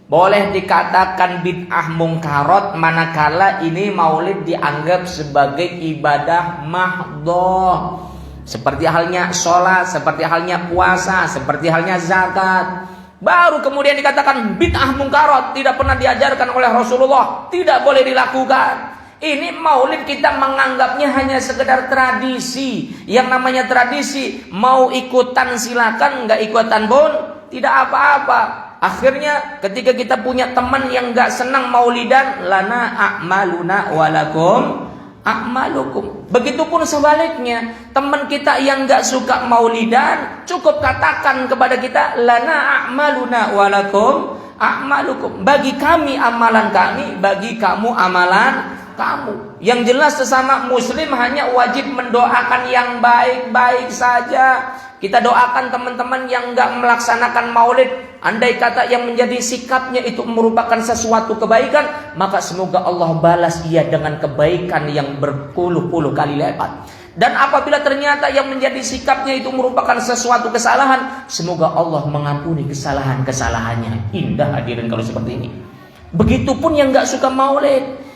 Boleh dikatakan bid'ah mungkarat manakala ini Maulid dianggap sebagai ibadah mahdhah. Seperti halnya sholat, seperti halnya puasa, seperti halnya zakat. Baru kemudian dikatakan bid'ah mungkarat, tidak pernah diajarkan oleh Rasulullah, tidak boleh dilakukan. Ini Maulid kita menganggapnya hanya sekedar tradisi. Yang namanya tradisi, mau ikutan silakan, nggak ikutan pun tidak apa-apa. Akhirnya ketika kita punya teman yang nggak senang Maulidan, lana a'maluna walakum a'malukum. Begitupun sebaliknya, teman kita yang nggak suka Maulidan, cukup katakan kepada kita, lana a'maluna walakum a'malukum. Bagi kami amalan kami, bagi kamu amalan kamu. Yang jelas sesama muslim hanya wajib mendoakan yang baik-baik saja. Kita doakan teman-teman yang enggak melaksanakan Maulid, andai kata yang menjadi sikapnya itu merupakan sesuatu kebaikan, maka semoga Allah balas ia dengan kebaikan yang berpuluh-puluh kali lipat. Dan apabila ternyata yang menjadi sikapnya itu merupakan sesuatu kesalahan, semoga Allah mengampuni kesalahan-kesalahannya. Indah hadirin kalau seperti ini. Begitupun yang enggak suka Maulid.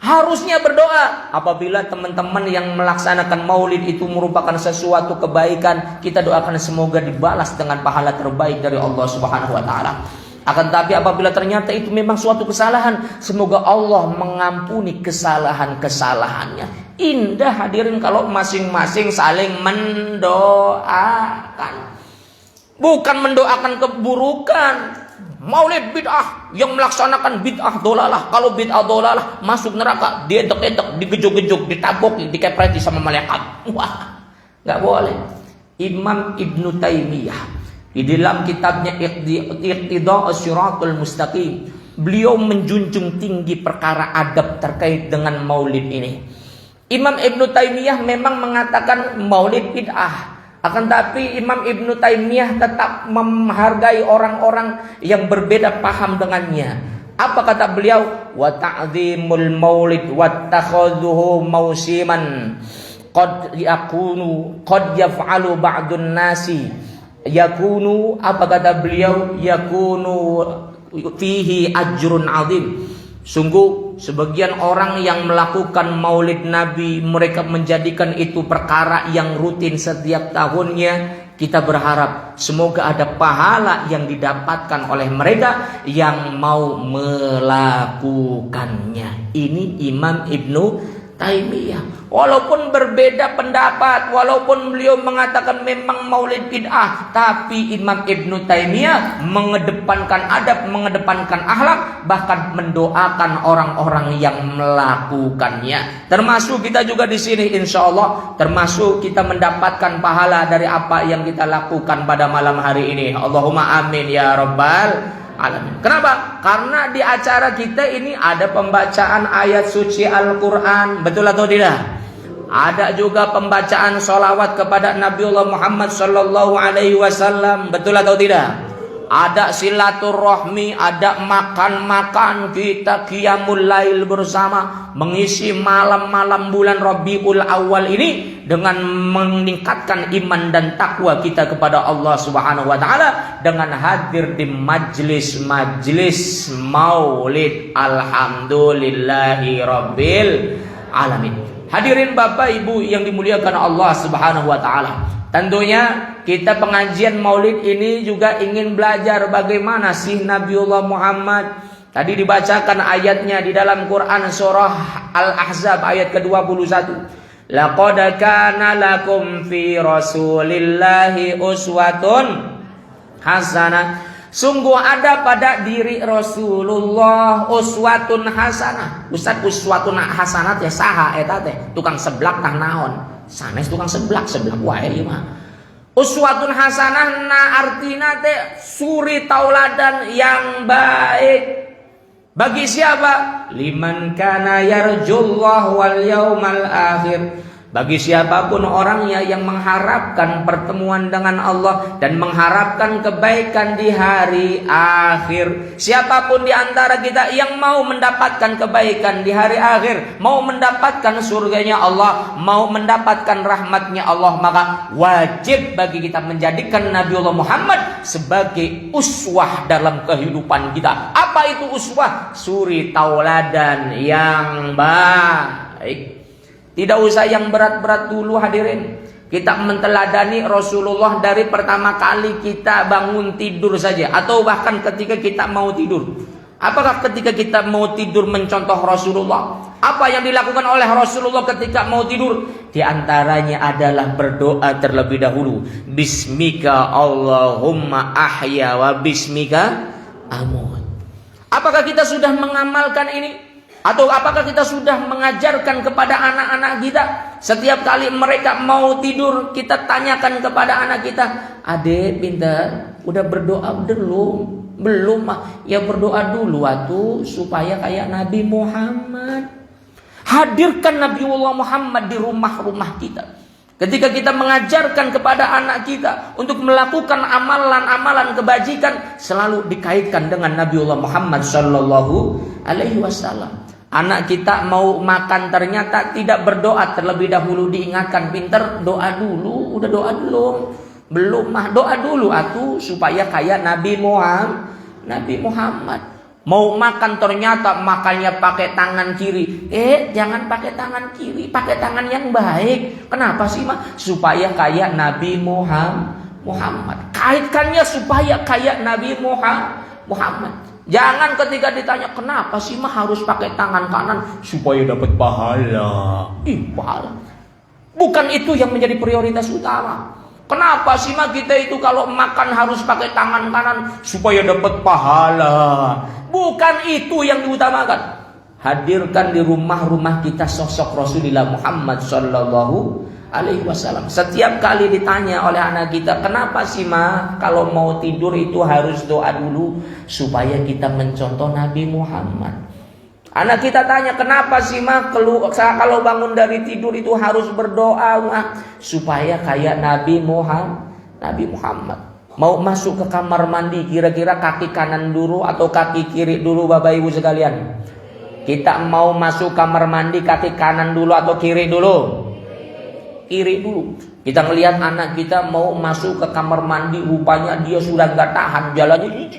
Harusnya berdoa. Apabila teman-teman yang melaksanakan maulid itu merupakan sesuatu kebaikan, kita doakan semoga dibalas dengan pahala terbaik dari Allah Subhanahu wa taala. Akan tapi apabila ternyata itu memang suatu kesalahan, semoga Allah mengampuni kesalahan-kesalahannya. Indah hadirin kalau masing-masing saling mendoakan. Bukan mendoakan keburukan. Maulid bid'ah, yang melaksanakan bid'ah dolalah. Kalau bid'ah dolalah masuk neraka, diedek-edek, digejuk-gejuk, ditaboki, dikepreti sama malaikat. Wah, nggak boleh. Imam Ibnu Taimiyah di dalam kitabnya Iqtida'us Shiratal Mustaqim, beliau menjunjung tinggi perkara adab terkait dengan maulid ini. Imam Ibnu Taimiyah memang mengatakan maulid bid'ah. Akan tapi Imam Ibnu Taimiyah tetap menghargai orang-orang yang berbeda paham dengannya. Apa kata beliau? Wa ta'zimul maulid wa takhadhuhu mausiman qad yaf'alu ba'dun nasi yakunu, apa kata beliau? Yakunu fihi ajrun 'azim. Sungguh sebagian orang yang melakukan maulid Nabi, mereka menjadikan itu perkara yang rutin setiap tahunnya. Kita berharap semoga ada pahala yang didapatkan oleh mereka yang mau melakukannya. Ini Imam Ibnu Taimiyah. Walaupun berbeda pendapat, walaupun beliau mengatakan memang maulid bid'ah, tapi Imam Ibnu Taimiyah mengedepankan adab, mengedepankan akhlak, bahkan mendoakan orang-orang yang melakukannya. Termasuk kita juga di sini insya Allah, termasuk kita mendapatkan pahala dari apa yang kita lakukan pada malam hari ini. Allahumma amin ya rabbal alamin. Kenapa? Karena di acara kita ini ada pembacaan ayat suci Al-Quran, betul atau tidak? Ada juga pembacaan sholawat kepada Nabiullah Muhammad sallallahu alaihi wasallam, betul atau tidak? Ada silaturahmi, ada makan-makan, kita qiyamul lail bersama, mengisi malam-malam bulan Rabiul Awal ini dengan meningkatkan iman dan takwa kita kepada Allah Subhanahu wa taala dengan hadir di majlis maulid. Alhamdulillahi rabbil alamin. Hadirin Bapak Ibu yang dimuliakan Allah Subhanahu wa taala. Tentunya kita pengajian maulid ini juga ingin belajar bagaimana sih Nabiullah Muhammad. Tadi dibacakan ayatnya di dalam Quran surah Al-Ahzab ayat ke-21. Laqad kana lakum fi Rasulillahi uswatun hasanah. Sungguh ada pada diri Rasulullah uswatun hasanah. Ustaz, uswatun hasanah ya saha eta teh? Tukang seblak tah naon? Sanes tukang seblak wae ieu mah. Uswatun hasanah na artina teh suri tauladan yang baik. Bagi siapa? Liman kana yarjullah wal yaumal akhir. Bagi siapapun orangnya yang mengharapkan pertemuan dengan Allah dan mengharapkan kebaikan di hari akhir. Siapapun di antara kita yang mau mendapatkan kebaikan di hari akhir, mau mendapatkan surganya Allah, mau mendapatkan rahmatnya Allah, maka wajib bagi kita menjadikan Nabiullah Muhammad sebagai uswah dalam kehidupan kita. Apa itu uswah? Suri tauladan yang baik. Tidak usah yang berat-berat dulu hadirin. Kita menteladani Rasulullah dari pertama kali kita bangun tidur saja, atau bahkan ketika kita mau tidur. Apakah ketika kita mau tidur mencontoh Rasulullah? Apa yang dilakukan oleh Rasulullah ketika mau tidur? Di antaranya adalah berdoa terlebih dahulu. Bismika Allahumma ahya wa bismika amut. Apakah kita sudah mengamalkan ini? Atau apakah kita sudah mengajarkan kepada anak-anak kita? Setiap kali mereka mau tidur, kita tanyakan kepada anak kita, "Adek pintar, udah berdoa belum?" "Belum, mah." "Ya berdoa dulu atuh supaya kayak Nabi Muhammad." Hadirkan Nabiullah Muhammad di rumah-rumah kita. Ketika kita mengajarkan kepada anak kita untuk melakukan amalan-amalan kebajikan, selalu dikaitkan dengan Nabiullah Muhammad sallallahu alaihi wasallam. Anak kita mau makan ternyata tidak berdoa terlebih dahulu, diingatkan, "Pinter, doa dulu." "Udah doa belum?" "Belum, mah." "Doa dulu atuh supaya kayak Nabi Muhammad." Mau makan ternyata makannya pakai tangan kiri. Jangan pakai tangan kiri, pakai tangan yang baik. Kenapa sih mah? Supaya kayak Nabi Muhammad. Kaitkannya supaya kayak Nabi Muhammad. Jangan ketika ditanya kenapa sih mah harus pakai tangan kanan supaya dapat pahala. Pahala. Bukan itu yang menjadi prioritas utama. Kenapa sih mah kita itu kalau makan harus pakai tangan kanan supaya dapat pahala? Bukan itu yang diutamakan. Hadirkan di rumah-rumah kita sosok Rasulullah Muhammad sallallahu alaihi wasallam. Setiap kali ditanya oleh anak kita, kenapa sih mah kalau mau tidur itu harus doa dulu supaya kita mencontoh Nabi Muhammad. Anak kita tanya, kenapa sih mah kalau bangun dari tidur itu harus berdoa mah supaya kayak Nabi Muhammad. Mau masuk ke kamar mandi kira-kira kaki kanan dulu atau kaki kiri dulu Bapak Ibu sekalian? Kita mau masuk kamar mandi kaki kanan dulu atau kiri dulu? Kiri dulu. Kita ngelihat anak kita mau masuk ke kamar mandi, rupanya dia sudah gak tahan jalannya.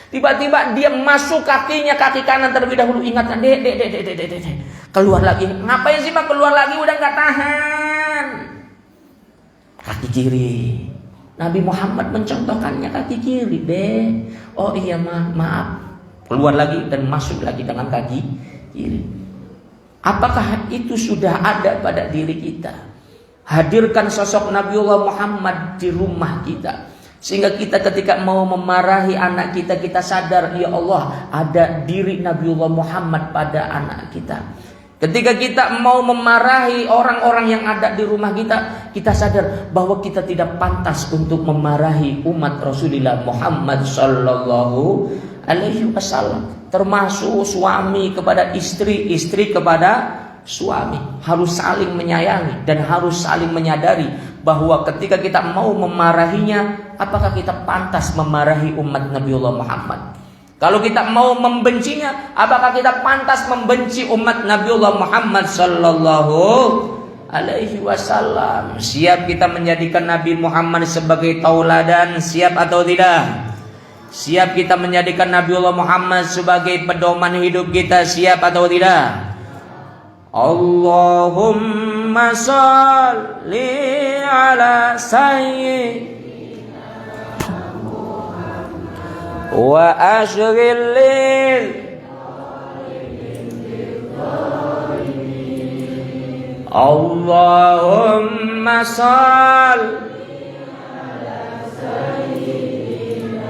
Tiba-tiba dia masuk kaki kanan terlebih dahulu. Ingatkan, dek, keluar lagi. Ngapain sih mah keluar lagi, udah gak tahan. Kaki kiri. Nabi Muhammad mencontohkannya kaki kiri, dek. Oh iya maaf. Keluar lagi dan masuk lagi dengan kaki kiri. Apakah itu sudah ada pada diri kita? Hadirkan sosok Nabiullah Muhammad di rumah kita. Sehingga kita ketika mau memarahi anak kita, kita sadar, ya Allah, ada diri Nabiullah Muhammad pada anak kita. Ketika kita mau memarahi orang-orang yang ada di rumah kita, kita sadar bahwa kita tidak pantas untuk memarahi umat Rasulullah Muhammad sallallahu alaihi wasallam. Termasuk suami kepada istri, istri kepada suami. Harus saling menyayangi dan harus saling menyadari bahwa ketika kita mau memarahinya, apakah kita pantas memarahi umat Nabiullah Muhammad? Kalau kita mau membencinya, apakah kita pantas membenci umat Nabiullah Muhammad sallallahu alaihi wasallam? Siap kita menjadikan Nabi Muhammad sebagai tauladan, siap atau tidak? Siap kita menjadikan Nabiullah Muhammad sebagai pedoman hidup kita, siap atau tidak? Allahumma shalli ala sayyidina wa ashghil Allahumma shalli ala sayyidina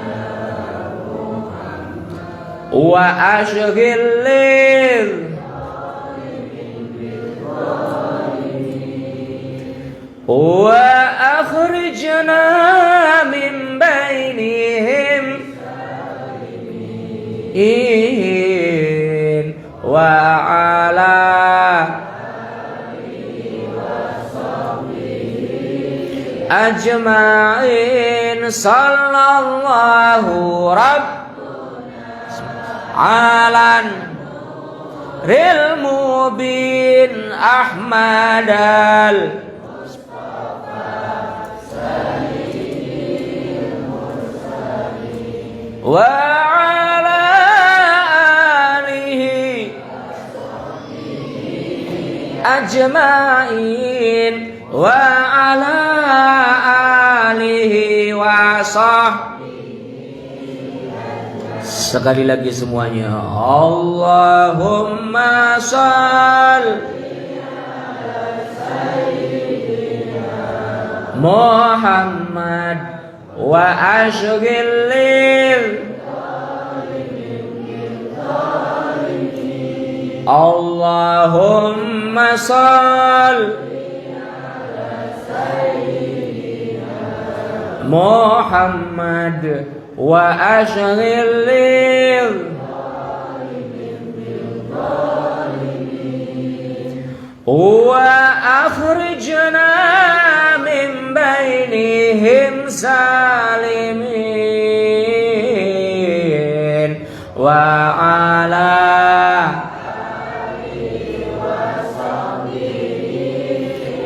wa ashghil wa akhrijna min bainihim wa ala ajma'in sallallahu alan ril mubin ahmadal wa ala alihi ajma'in wa ala alihi wa sekali lagi semuanya, Allahumma shalli ala sayyidina Muhammad wa ashghil Allahumma shalli ala sayyidina Muhammad wa ashghil wa akhrijna min bainihim salimin wa ala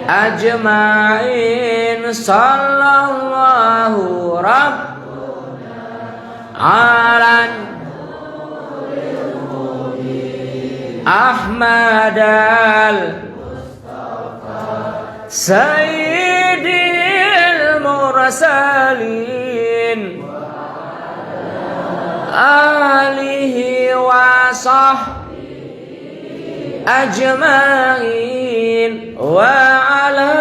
ajma'in sallallahu alan Ahmad al Sayyidil Mursalin alihi wa sahbihi ajma'in wa ala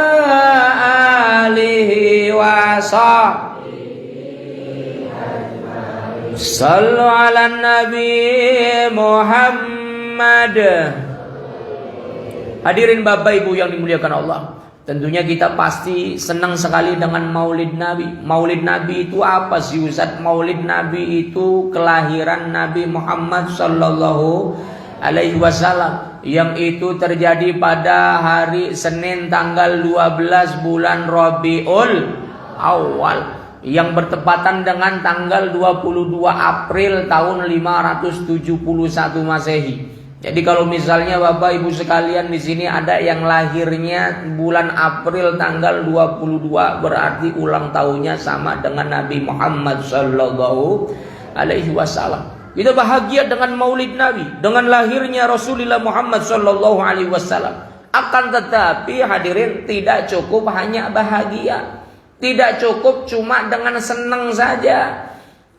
alihi wa sahbihi ajma'in. Sallu ala Nabi Muhammad. Hadirin Bapak Ibu yang dimuliakan Allah, tentunya kita pasti senang sekali dengan Maulid Nabi. Maulid Nabi itu apa sih Ustaz? Maulid Nabi itu kelahiran Nabi Muhammad sallallahu alaihi wasallam, yang itu terjadi pada hari Senin tanggal 12 bulan Rabiul Awal, yang bertepatan dengan tanggal 22 April tahun 571 Masehi. Jadi kalau misalnya Bapak Ibu sekalian di sini ada yang lahirnya bulan April tanggal 22, berarti ulang tahunnya sama dengan Nabi Muhammad sallallahu alaihi wasallam. Kita bahagia dengan Maulid Nabi, dengan lahirnya Rasulullah Muhammad sallallahu alaihi wasallam. Akan tetapi hadirin, tidak cukup hanya bahagia. Tidak cukup cuma dengan senang saja.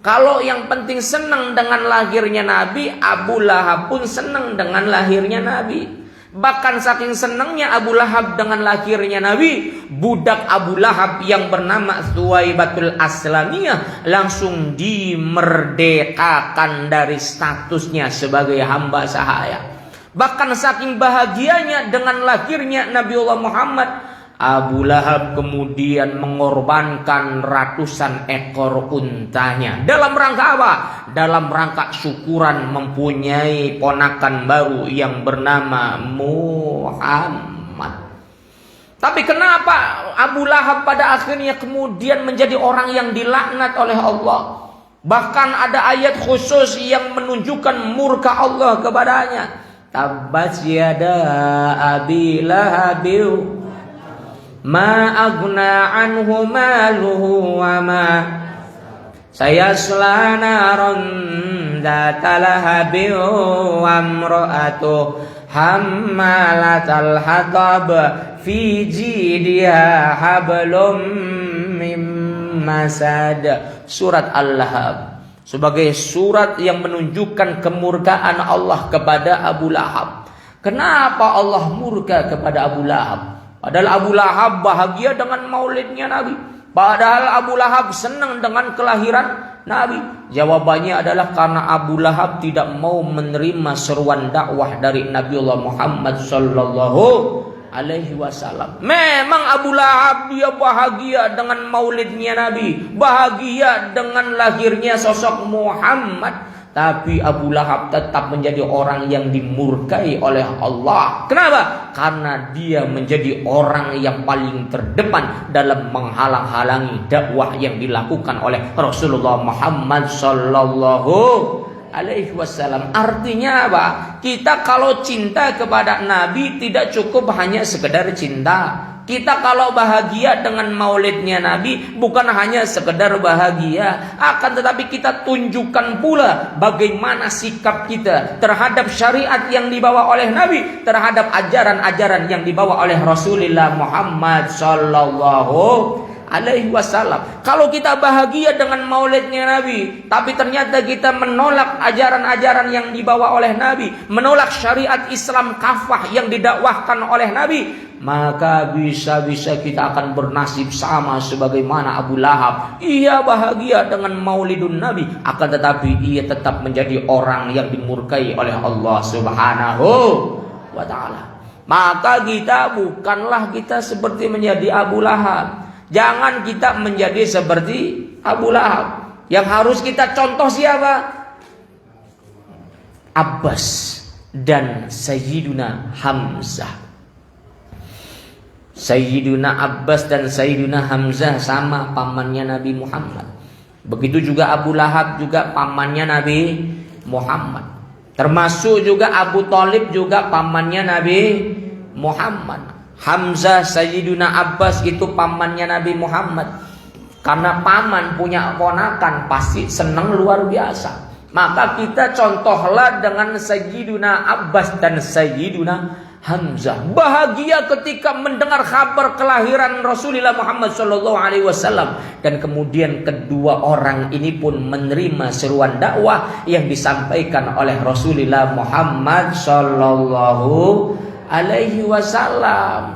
Kalau yang penting senang dengan lahirnya Nabi, Abu Lahab pun senang dengan lahirnya Nabi. Bahkan saking senangnya Abu Lahab dengan lahirnya Nabi, budak Abu Lahab yang bernama Thuwaibatul Aslamiyah langsung dimerdekakan dari statusnya sebagai hamba sahaya. Bahkan saking bahagianya dengan lahirnya Nabiullah Muhammad, Abu Lahab kemudian mengorbankan ratusan ekor untanya. Dalam rangka apa? Dalam rangka syukuran mempunyai ponakan baru yang bernama Muhammad. Tapi kenapa Abu Lahab pada akhirnya kemudian menjadi orang yang dilaknat oleh Allah? Bahkan ada ayat khusus yang menunjukkan murka Allah kepadanya. Tabbat yada Abi Lahabil ma aghna anhu maluhu wa ma sayasla naran dzata lahabin wa imra'atu hammalatal hatab fi jidha hablum mim masad. Surat Al-Lahab sebagai surat yang menunjukkan kemurkaan Allah kepada Abu Lahab. Kenapa Allah murka kepada Abu Lahab? Padahal Abu Lahab bahagia dengan maulidnya Nabi. Padahal Abu Lahab senang dengan kelahiran Nabi. Jawabannya adalah karena Abu Lahab tidak mau menerima seruan dakwah dari Nabiullah Muhammad sallallahu alaihi wasallam. Memang Abu Lahab dia bahagia dengan maulidnya Nabi, bahagia dengan lahirnya sosok Muhammad. Tapi Abu Lahab tetap menjadi orang yang dimurkai oleh Allah. Kenapa? Karena dia menjadi orang yang paling terdepan dalam menghalang-halangi dakwah yang dilakukan oleh Rasulullah Muhammad sallallahu alaihi wasallam. Artinya apa? Kita kalau cinta kepada Nabi tidak cukup hanya sekedar cinta. Kita kalau bahagia dengan maulidnya Nabi bukan hanya sekedar bahagia, akan tetapi kita tunjukkan pula bagaimana sikap kita terhadap syariat yang dibawa oleh Nabi, terhadap ajaran-ajaran yang dibawa oleh Rasulullah Muhammad sallallahu alaihi wasallam. Kalau kita bahagia dengan maulidnya Nabi, tapi ternyata kita menolak ajaran-ajaran yang dibawa oleh Nabi, menolak syariat Islam kafah yang didakwahkan oleh Nabi, maka bisa-bisa kita akan bernasib sama sebagaimana Abu Lahab. Ia bahagia dengan maulidun Nabi, akan tetapi ia tetap menjadi orang yang dimurkai oleh Allah Subhanahu wa ta'ala. Maka kita bukanlah kita seperti menjadi Abu Lahab. Jangan kita menjadi seperti Abu Lahab. Yang harus kita contoh siapa? Abbas dan Sayyiduna Hamzah. Sayyiduna Abbas dan Sayyiduna Hamzah sama pamannya Nabi Muhammad. Begitu juga Abu Lahab juga pamannya Nabi Muhammad. Termasuk juga Abu Thalib juga pamannya Nabi Muhammad. Hamzah, Sayyiduna Abbas itu pamannya Nabi Muhammad. Karena paman punya ponakan pasti senang luar biasa. Maka kita contohlah dengan Sayyiduna Abbas dan Sayyiduna Hamzah. Bahagia ketika mendengar kabar kelahiran Rasulullah Muhammad SAW. Dan kemudian kedua orang ini pun menerima seruan dakwah yang disampaikan oleh Rasulullah Muhammad SAW.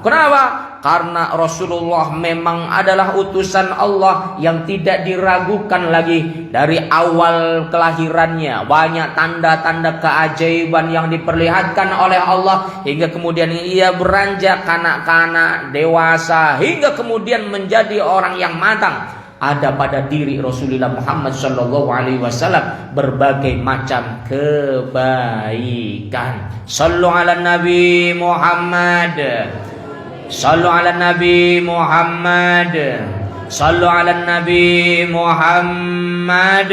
Kenapa? Karena Rasulullah memang adalah utusan Allah yang tidak diragukan lagi dari awal kelahirannya. Banyak tanda-tanda keajaiban yang diperlihatkan oleh Allah hingga kemudian ia beranjak kanak-kanak, dewasa, hingga kemudian menjadi orang yang matang. Ada pada diri Rasulullah Muhammad SAW berbagai macam kebaikan. Sallu ala Nabi Muhammad. Sallu ala Nabi Muhammad. Sallu ala Nabi Muhammad.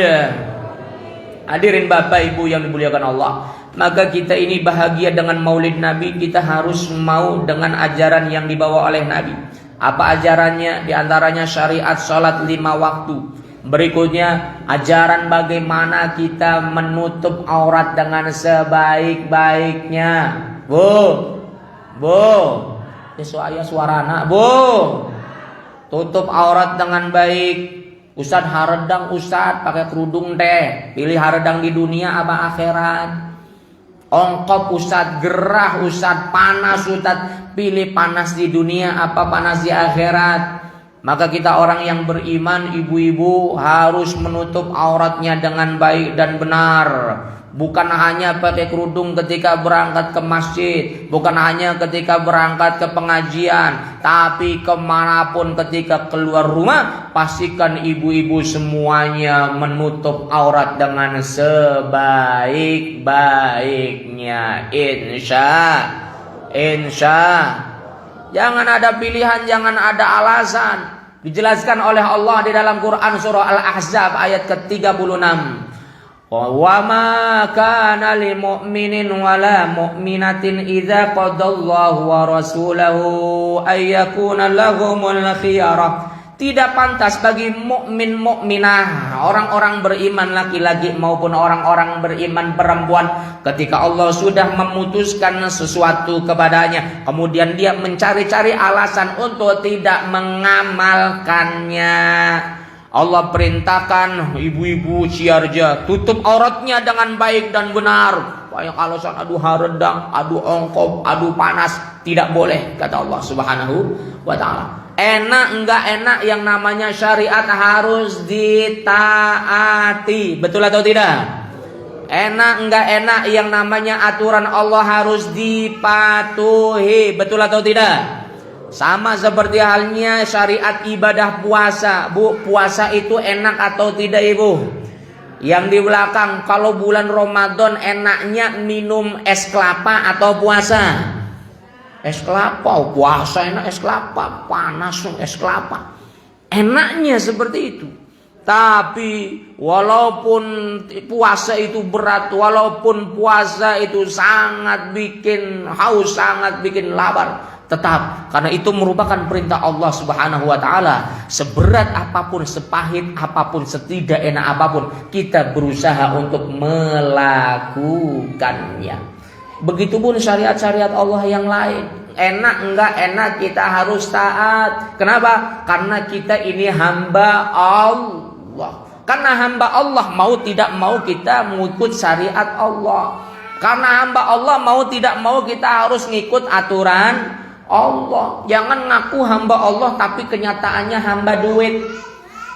Hadirin Bapak Ibu yang dimuliakan Allah, maka kita ini bahagia dengan maulid Nabi. Kita harus mau dengan ajaran yang dibawa oleh Nabi. Apa ajarannya? Di antaranya syariat salat 5 waktu. Berikutnya ajaran bagaimana kita menutup aurat dengan sebaik-baiknya. Soalnya suara anak, tutup aurat dengan baik. Ustadz haredang, Ustadz pakai kerudung teh. Pilih haredang di dunia apa akhirat? Ongkop Ustadz, gerah Ustadz, panas Ustadz. Pilih panas di dunia apa panas di akhirat? Maka kita orang yang beriman, ibu-ibu harus menutup auratnya dengan baik dan benar. Bukan hanya pakai kerudung ketika berangkat ke masjid, bukan hanya ketika berangkat ke pengajian, tapi kemanapun ketika keluar rumah, pastikan ibu-ibu semuanya menutup aurat dengan sebaik-baiknya. Insya. Jangan ada pilihan, jangan ada alasan. Dijelaskan oleh Allah di dalam Quran surah Al-Ahzab ayat ke-36. Wa ma kana lil mu'minin wala mu'minatin idza qadallahu wa rasulahu ay yakuna lahumul khiyarah. Tidak pantas bagi mukmin mukminah, orang-orang beriman laki-laki maupun orang-orang beriman perempuan, ketika Allah sudah memutuskan sesuatu kepadanya, kemudian dia mencari-cari alasan untuk tidak mengamalkannya. Allah perintahkan ibu-ibu Ciarja tutup auratnya dengan baik dan benar. Banyak alasan, aduh haredang, aduh ongkop, aduh panas, tidak boleh kata Allah Subhanahu wa taala. Enak enggak enak yang namanya syariat harus ditaati. Betul atau tidak? Enak enggak enak yang namanya aturan Allah harus dipatuhi. Betul atau tidak? Sama seperti halnya syariat ibadah puasa. Bu, puasa itu enak atau tidak ibu? Yang di belakang, kalau bulan Ramadan enaknya minum es kelapa atau puasa? Es kelapa, puasa enak es kelapa, panas es kelapa. Enaknya seperti itu. Tapi walaupun puasa itu berat, walaupun puasa itu sangat bikin haus, sangat bikin lapar, tetap karena itu merupakan perintah Allah Subhanahu wa taala. Seberat apapun, sepahit apapun, setidak enak apapun, kita berusaha untuk melakukannya. Begitupun syariat-syariat Allah yang lain. Enak enggak enak kita harus taat. Kenapa? Karena kita ini hamba Allah. Karena hamba Allah, mau tidak mau kita mengikut syariat Allah. Karena hamba Allah, mau tidak mau kita harus ngikut aturan Allah. Jangan ngaku hamba Allah tapi kenyataannya hamba duit.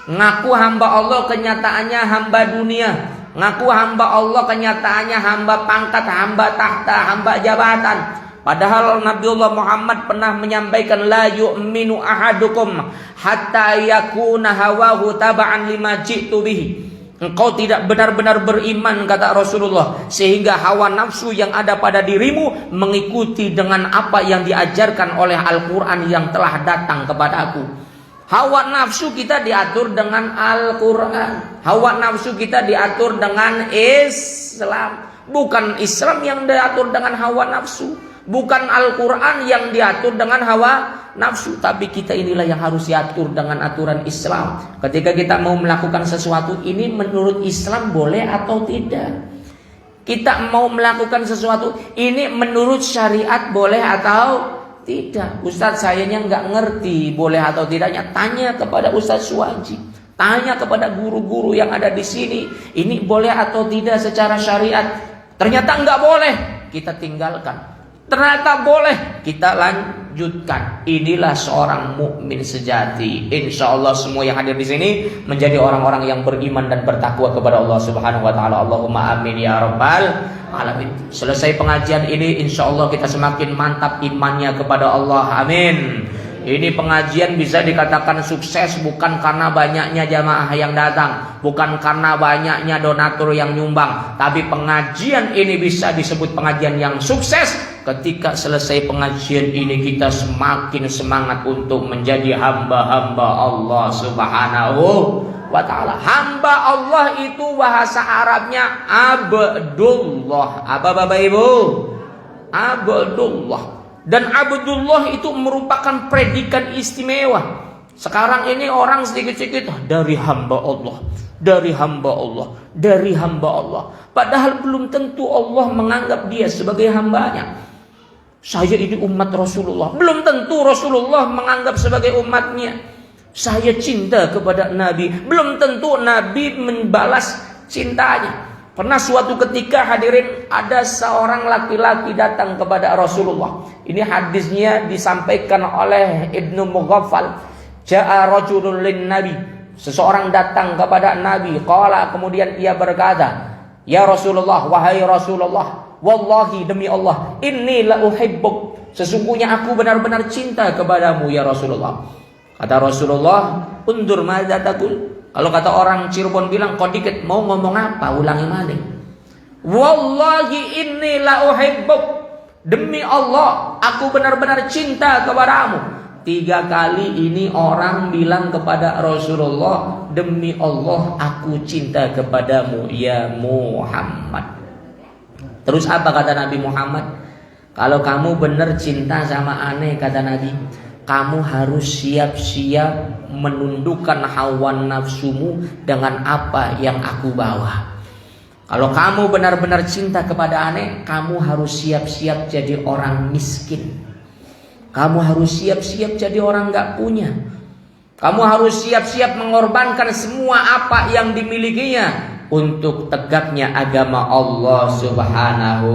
Ngaku hamba Allah kenyataannya hamba dunia. Ngaku hamba Allah kenyataannya hamba pangkat, hamba tahta, hamba jabatan. Padahal Nabiullah Muhammad pernah menyampaikan, la yu'minu ahadukum hatta yakuna hawahu taba'an lima ji'tu bihi. Engkau tidak benar-benar beriman kata Rasulullah sehingga hawa nafsu yang ada pada dirimu mengikuti dengan apa yang diajarkan oleh Al-Quran yang telah datang kepadaku. Hawa nafsu kita diatur dengan Al-Quran. Hawa nafsu kita diatur dengan Islam. Bukan Islam yang diatur dengan hawa nafsu. Bukan Al-Quran yang diatur dengan hawa nafsu, tapi kita inilah yang harus diatur dengan aturan Islam. Ketika kita mau melakukan sesuatu, ini menurut Islam boleh atau tidak? Kita mau melakukan sesuatu, ini menurut syariat boleh atau tidak? Ustadz, sayanya nggak ngerti boleh atau tidaknya. Tanya kepada Ustadz Suwaji, tanya kepada guru-guru yang ada di sini. Ini boleh atau tidak secara syariat? Ternyata nggak boleh, kita tinggalkan. Ternyata boleh, kita lanjutkan. Inilah seorang mukmin sejati. Insya Allah semua yang hadir di sini menjadi orang-orang yang beriman dan bertakwa kepada Allah Subhanahu Wa Taala. Allahumma amin ya rabbal alamin. Selesai pengajian ini, insya Allah kita semakin mantap imannya kepada Allah. Amin. Ini pengajian bisa dikatakan sukses bukan karena banyaknya jamaah yang datang, bukan karena banyaknya donatur yang nyumbang, tapi pengajian ini bisa disebut pengajian yang sukses ketika selesai pengajian ini kita semakin semangat untuk menjadi hamba-hamba Allah Subhanahu wa Ta'ala. Hamba Allah itu bahasa Arabnya Abdullah. Apa Bapak Ibu? Abdullah. Dan Abdullah itu merupakan predikat istimewa. Sekarang ini orang sedikit-sedikit dari hamba Allah, dari hamba Allah, dari hamba Allah. Padahal belum tentu Allah menganggap dia sebagai hambanya. Saya ini umat Rasulullah, belum tentu Rasulullah menganggap sebagai umatnya. Saya cinta kepada Nabi, belum tentu Nabi membalas cintanya. Pernah suatu ketika hadirin, ada seorang laki-laki datang kepada Rasulullah. Ini hadisnya disampaikan oleh Ibnu Mughaffal. Ja'a rajulun lin Nabi. Seseorang datang kepada Nabi. Qala, kemudian ia berkata, ya Rasulullah, wahai Rasulullah, wallahi demi Allah, inni la uhibbuk. Sesungguhnya aku benar-benar cinta kepadamu ya Rasulullah. Kata Rasulullah, undur madza taqul. Kalau kata orang Cirebon bilang, kok dikit mau ngomong apa? Ulangi maling. Wallahi inni la uhibbuk. Demi Allah, aku benar-benar cinta kepadamu. 3 kali ini orang bilang kepada Rasulullah, demi Allah aku cinta kepadamu ya Muhammad. Terus apa kata Nabi Muhammad? Kalau kamu benar cinta sama aneh, kata Nabi, kamu harus siap-siap menundukkan hawa nafsumu dengan apa yang aku bawa. Kalau kamu benar-benar cinta kepada aneh, kamu harus siap-siap jadi orang miskin. Kamu harus siap-siap jadi orang gak punya. Kamu harus siap-siap mengorbankan semua apa yang dimilikinya untuk tegaknya agama Allah Subhanahu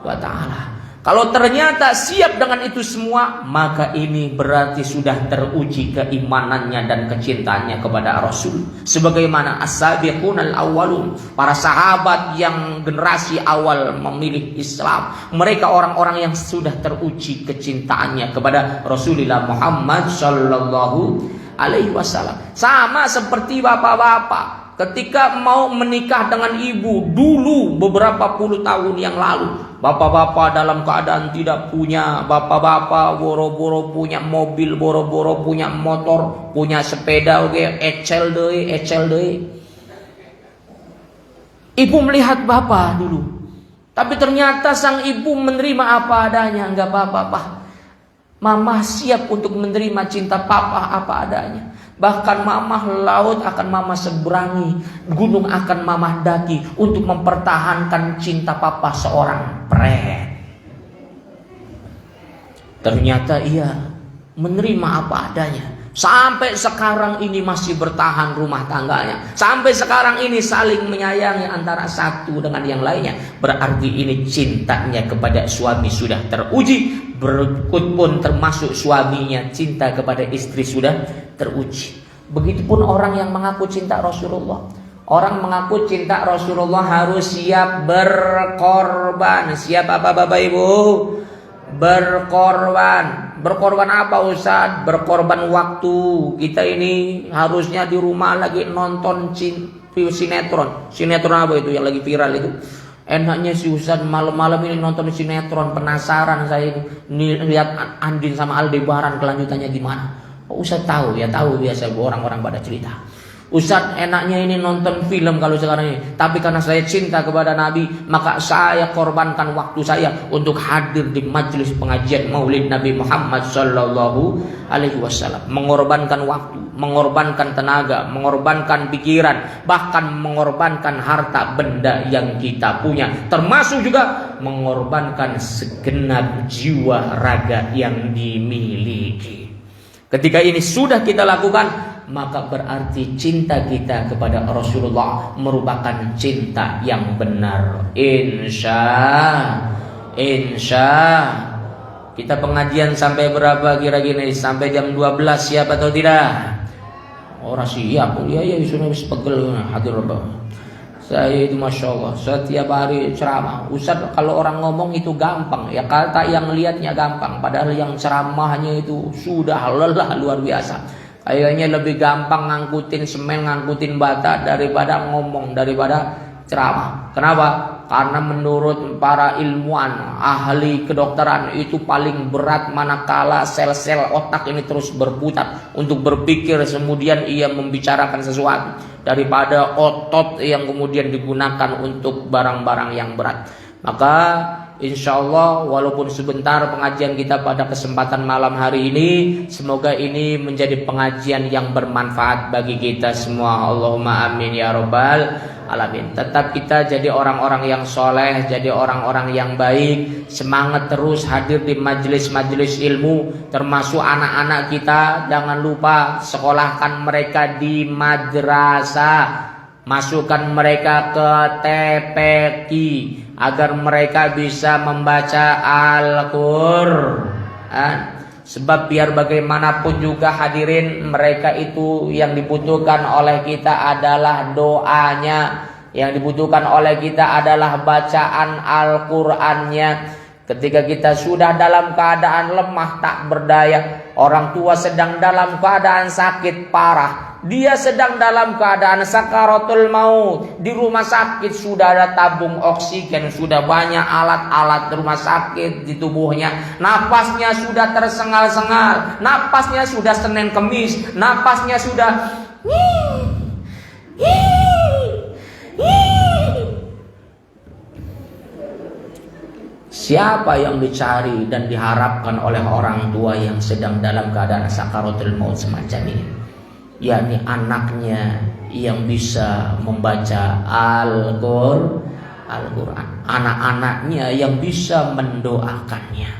wa Ta'ala. Kalau ternyata siap dengan itu semua, maka ini berarti sudah teruji keimanannya dan kecintaannya kepada Rasul. Sebagaimana as-sabiqun al-awwalun, para sahabat yang generasi awal memilih Islam. Mereka orang-orang yang sudah teruji kecintaannya kepada Rasulullah Muhammad sallallahu alaihi wasallam. Sama seperti bapak-bapak ketika mau menikah dengan ibu dulu beberapa puluh tahun yang lalu. Bapak-bapak dalam keadaan tidak punya, bapak-bapak boro-boro punya mobil, boro-boro punya motor, punya sepeda, oke, ecel deui. Ibu melihat bapak dulu, tapi ternyata sang ibu menerima apa adanya. Enggak apa-apa, Pak. Mama siap untuk menerima cinta papa apa adanya. Bahkan mamah laut akan mama seberangi, gunung akan mama daki untuk mempertahankan cinta papa seorang pret. Ternyata ia menerima apa adanya. Sampai sekarang ini masih bertahan rumah tangganya. Sampai sekarang ini saling menyayangi antara satu dengan yang lainnya. Berarti ini cintanya kepada suami sudah teruji. Berikut pun termasuk suaminya cinta kepada istri sudah teruji. Begitupun orang yang mengaku cinta Rasulullah. Orang mengaku cinta Rasulullah harus siap berkorban. Siap apa Bapak Ibu? Berkorban. Berkorban apa Ustaz? Berkorban waktu. Kita ini harusnya di rumah lagi nonton sinetron. Sinetron apa itu yang lagi viral itu? Enaknya si Ustaz malam-malam ini nonton sinetron. Penasaran saya ini lihat Andin sama Aldebaran kelanjutannya gimana. Oh, Ustaz tahu ya, tahu biasa orang-orang pada cerita. Ustaz, enaknya ini nonton film kalau sekarang ini. Tapi karena saya cinta kepada Nabi, maka saya korbankan waktu saya untuk hadir di majelis pengajian Maulid Nabi Muhammad Sallallahu Alaihi Wasallam. Mengorbankan waktu, mengorbankan tenaga, mengorbankan pikiran, bahkan mengorbankan harta benda yang kita punya. Termasuk juga mengorbankan segenap jiwa raga yang dimiliki. Ketika ini sudah kita lakukan, maka berarti cinta kita kepada Rasulullah merupakan cinta yang benar. Insya kita pengajian sampai berapa kira-kira? Sampai jam 12 siap atau tidak? Orang siap. Ya sudah habis pegel hadir Bapak. Saya itu Masya Allah setiap hari ceramah. Ustaz, kalau orang ngomong itu gampang ya, kata yang lihatnya gampang, padahal yang ceramahnya itu sudah lelah luar biasa. Kayaknya lebih gampang ngangkutin semen, ngangkutin bata daripada ngomong, daripada ceramah. Kenapa? Karena menurut para ilmuwan ahli kedokteran itu paling berat manakala sel-sel otak ini terus berputar untuk berpikir, kemudian ia membicarakan sesuatu, daripada otot yang kemudian digunakan untuk barang-barang yang berat. Maka insya Allah walaupun sebentar pengajian kita pada kesempatan malam hari ini, semoga ini menjadi pengajian yang bermanfaat bagi kita semua. Allahumma amin ya rabbal alamin. Tetap kita jadi orang-orang yang soleh, jadi orang-orang yang baik. Semangat terus hadir di majelis-majelis ilmu, termasuk anak-anak kita. Jangan lupa sekolahkan mereka di madrasah, masukkan mereka ke TPQ agar mereka bisa membaca Al-Qur'an. Sebab biar bagaimanapun juga hadirin, mereka itu yang dibutuhkan oleh kita adalah doanya, yang dibutuhkan oleh kita adalah bacaan Al-Qur'annya. Ketika kita sudah dalam keadaan lemah tak berdaya, orang tua sedang dalam keadaan sakit parah, dia sedang dalam keadaan sakaratul maut, di rumah sakit sudah ada tabung oksigen, sudah banyak alat-alat rumah sakit di tubuhnya, napasnya sudah tersengal-sengal, napasnya sudah Senin Kemis, napasnya sudah Siapa yang dicari dan diharapkan oleh orang tua yang sedang dalam keadaan sakaratul maut semacam ini? Yakni anaknya yang bisa membaca Al-Qur'an, anak-anaknya yang bisa mendoakannya.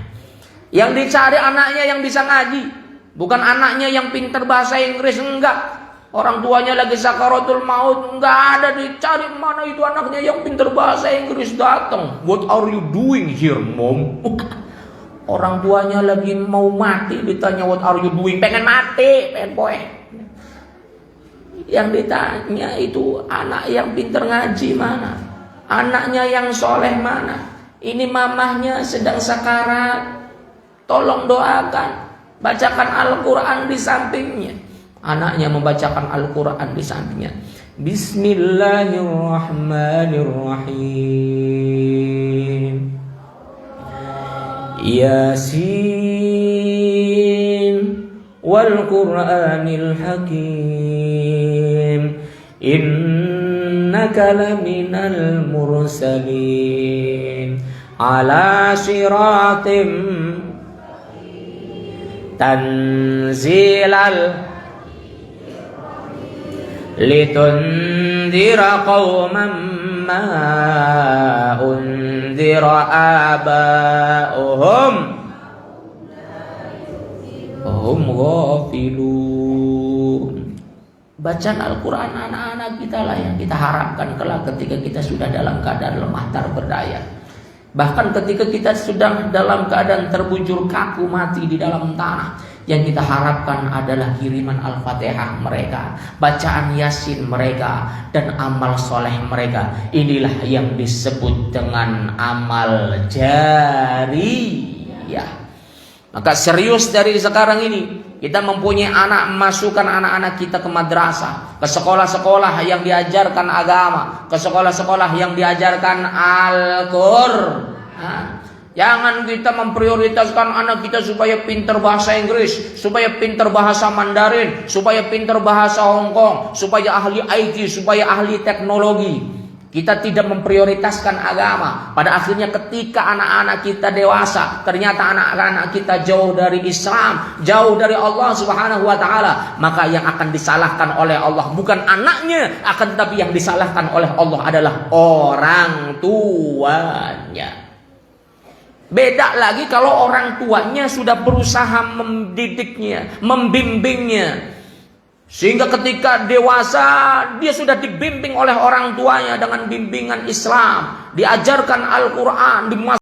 Yang dicari anaknya yang bisa ngaji, bukan anaknya yang pintar bahasa Inggris, enggak. Orang tuanya lagi sakaratul maut, enggak ada dicari mana itu anaknya yang pintar bahasa Inggris datang. What are you doing here, mom? Orang tuanya lagi mau mati ditanya what are you doing, pengen mati, pengen poe. Yang ditanya itu anak yang pintar ngaji mana, anaknya yang soleh mana. Ini mamahnya sedang sakarat, tolong doakan, bacakan Al-Qur'an di sampingnya. Anaknya membacakan Al-Qur'an di sampingnya. Bismillahirrahmanirrahim. Yasin wal Qur'anil Hakim. Innaka laminal mursalin ala siratim tanzilal litundira qauman ma undira aba'uhum hum ghafilun. Bacaan Al-Qur'an anak-anak kita lah yang kita harapkan kelak ketika kita sudah dalam keadaan lemah tak berdaya. Bahkan ketika kita sudah dalam keadaan terbujur kaku mati di dalam tanah, yang kita harapkan adalah kiriman Al-Fatihah mereka, bacaan Yasin mereka, dan amal soleh mereka. Inilah yang disebut dengan amal jariyah. Maka serius dari sekarang ini kita mempunyai anak, masukkan anak-anak kita ke madrasah, ke sekolah-sekolah yang diajarkan agama, ke sekolah-sekolah yang diajarkan Al-Qur'an. Jangan kita memprioritaskan anak kita supaya pintar bahasa Inggris, supaya pintar bahasa Mandarin, supaya pintar bahasa Hongkong, supaya ahli IT, supaya ahli teknologi. Kita tidak memprioritaskan agama. Pada akhirnya ketika anak-anak kita dewasa, ternyata anak-anak kita jauh dari Islam, jauh dari Allah Subhanahu wa taala, maka yang akan disalahkan oleh Allah bukan anaknya, akan tetapi yang disalahkan oleh Allah adalah orang tuanya. Beda lagi kalau orang tuanya sudah berusaha mendidiknya, membimbingnya. Sehingga ketika dewasa dia sudah dibimbing oleh orang tuanya dengan bimbingan Islam, diajarkan Al-Quran,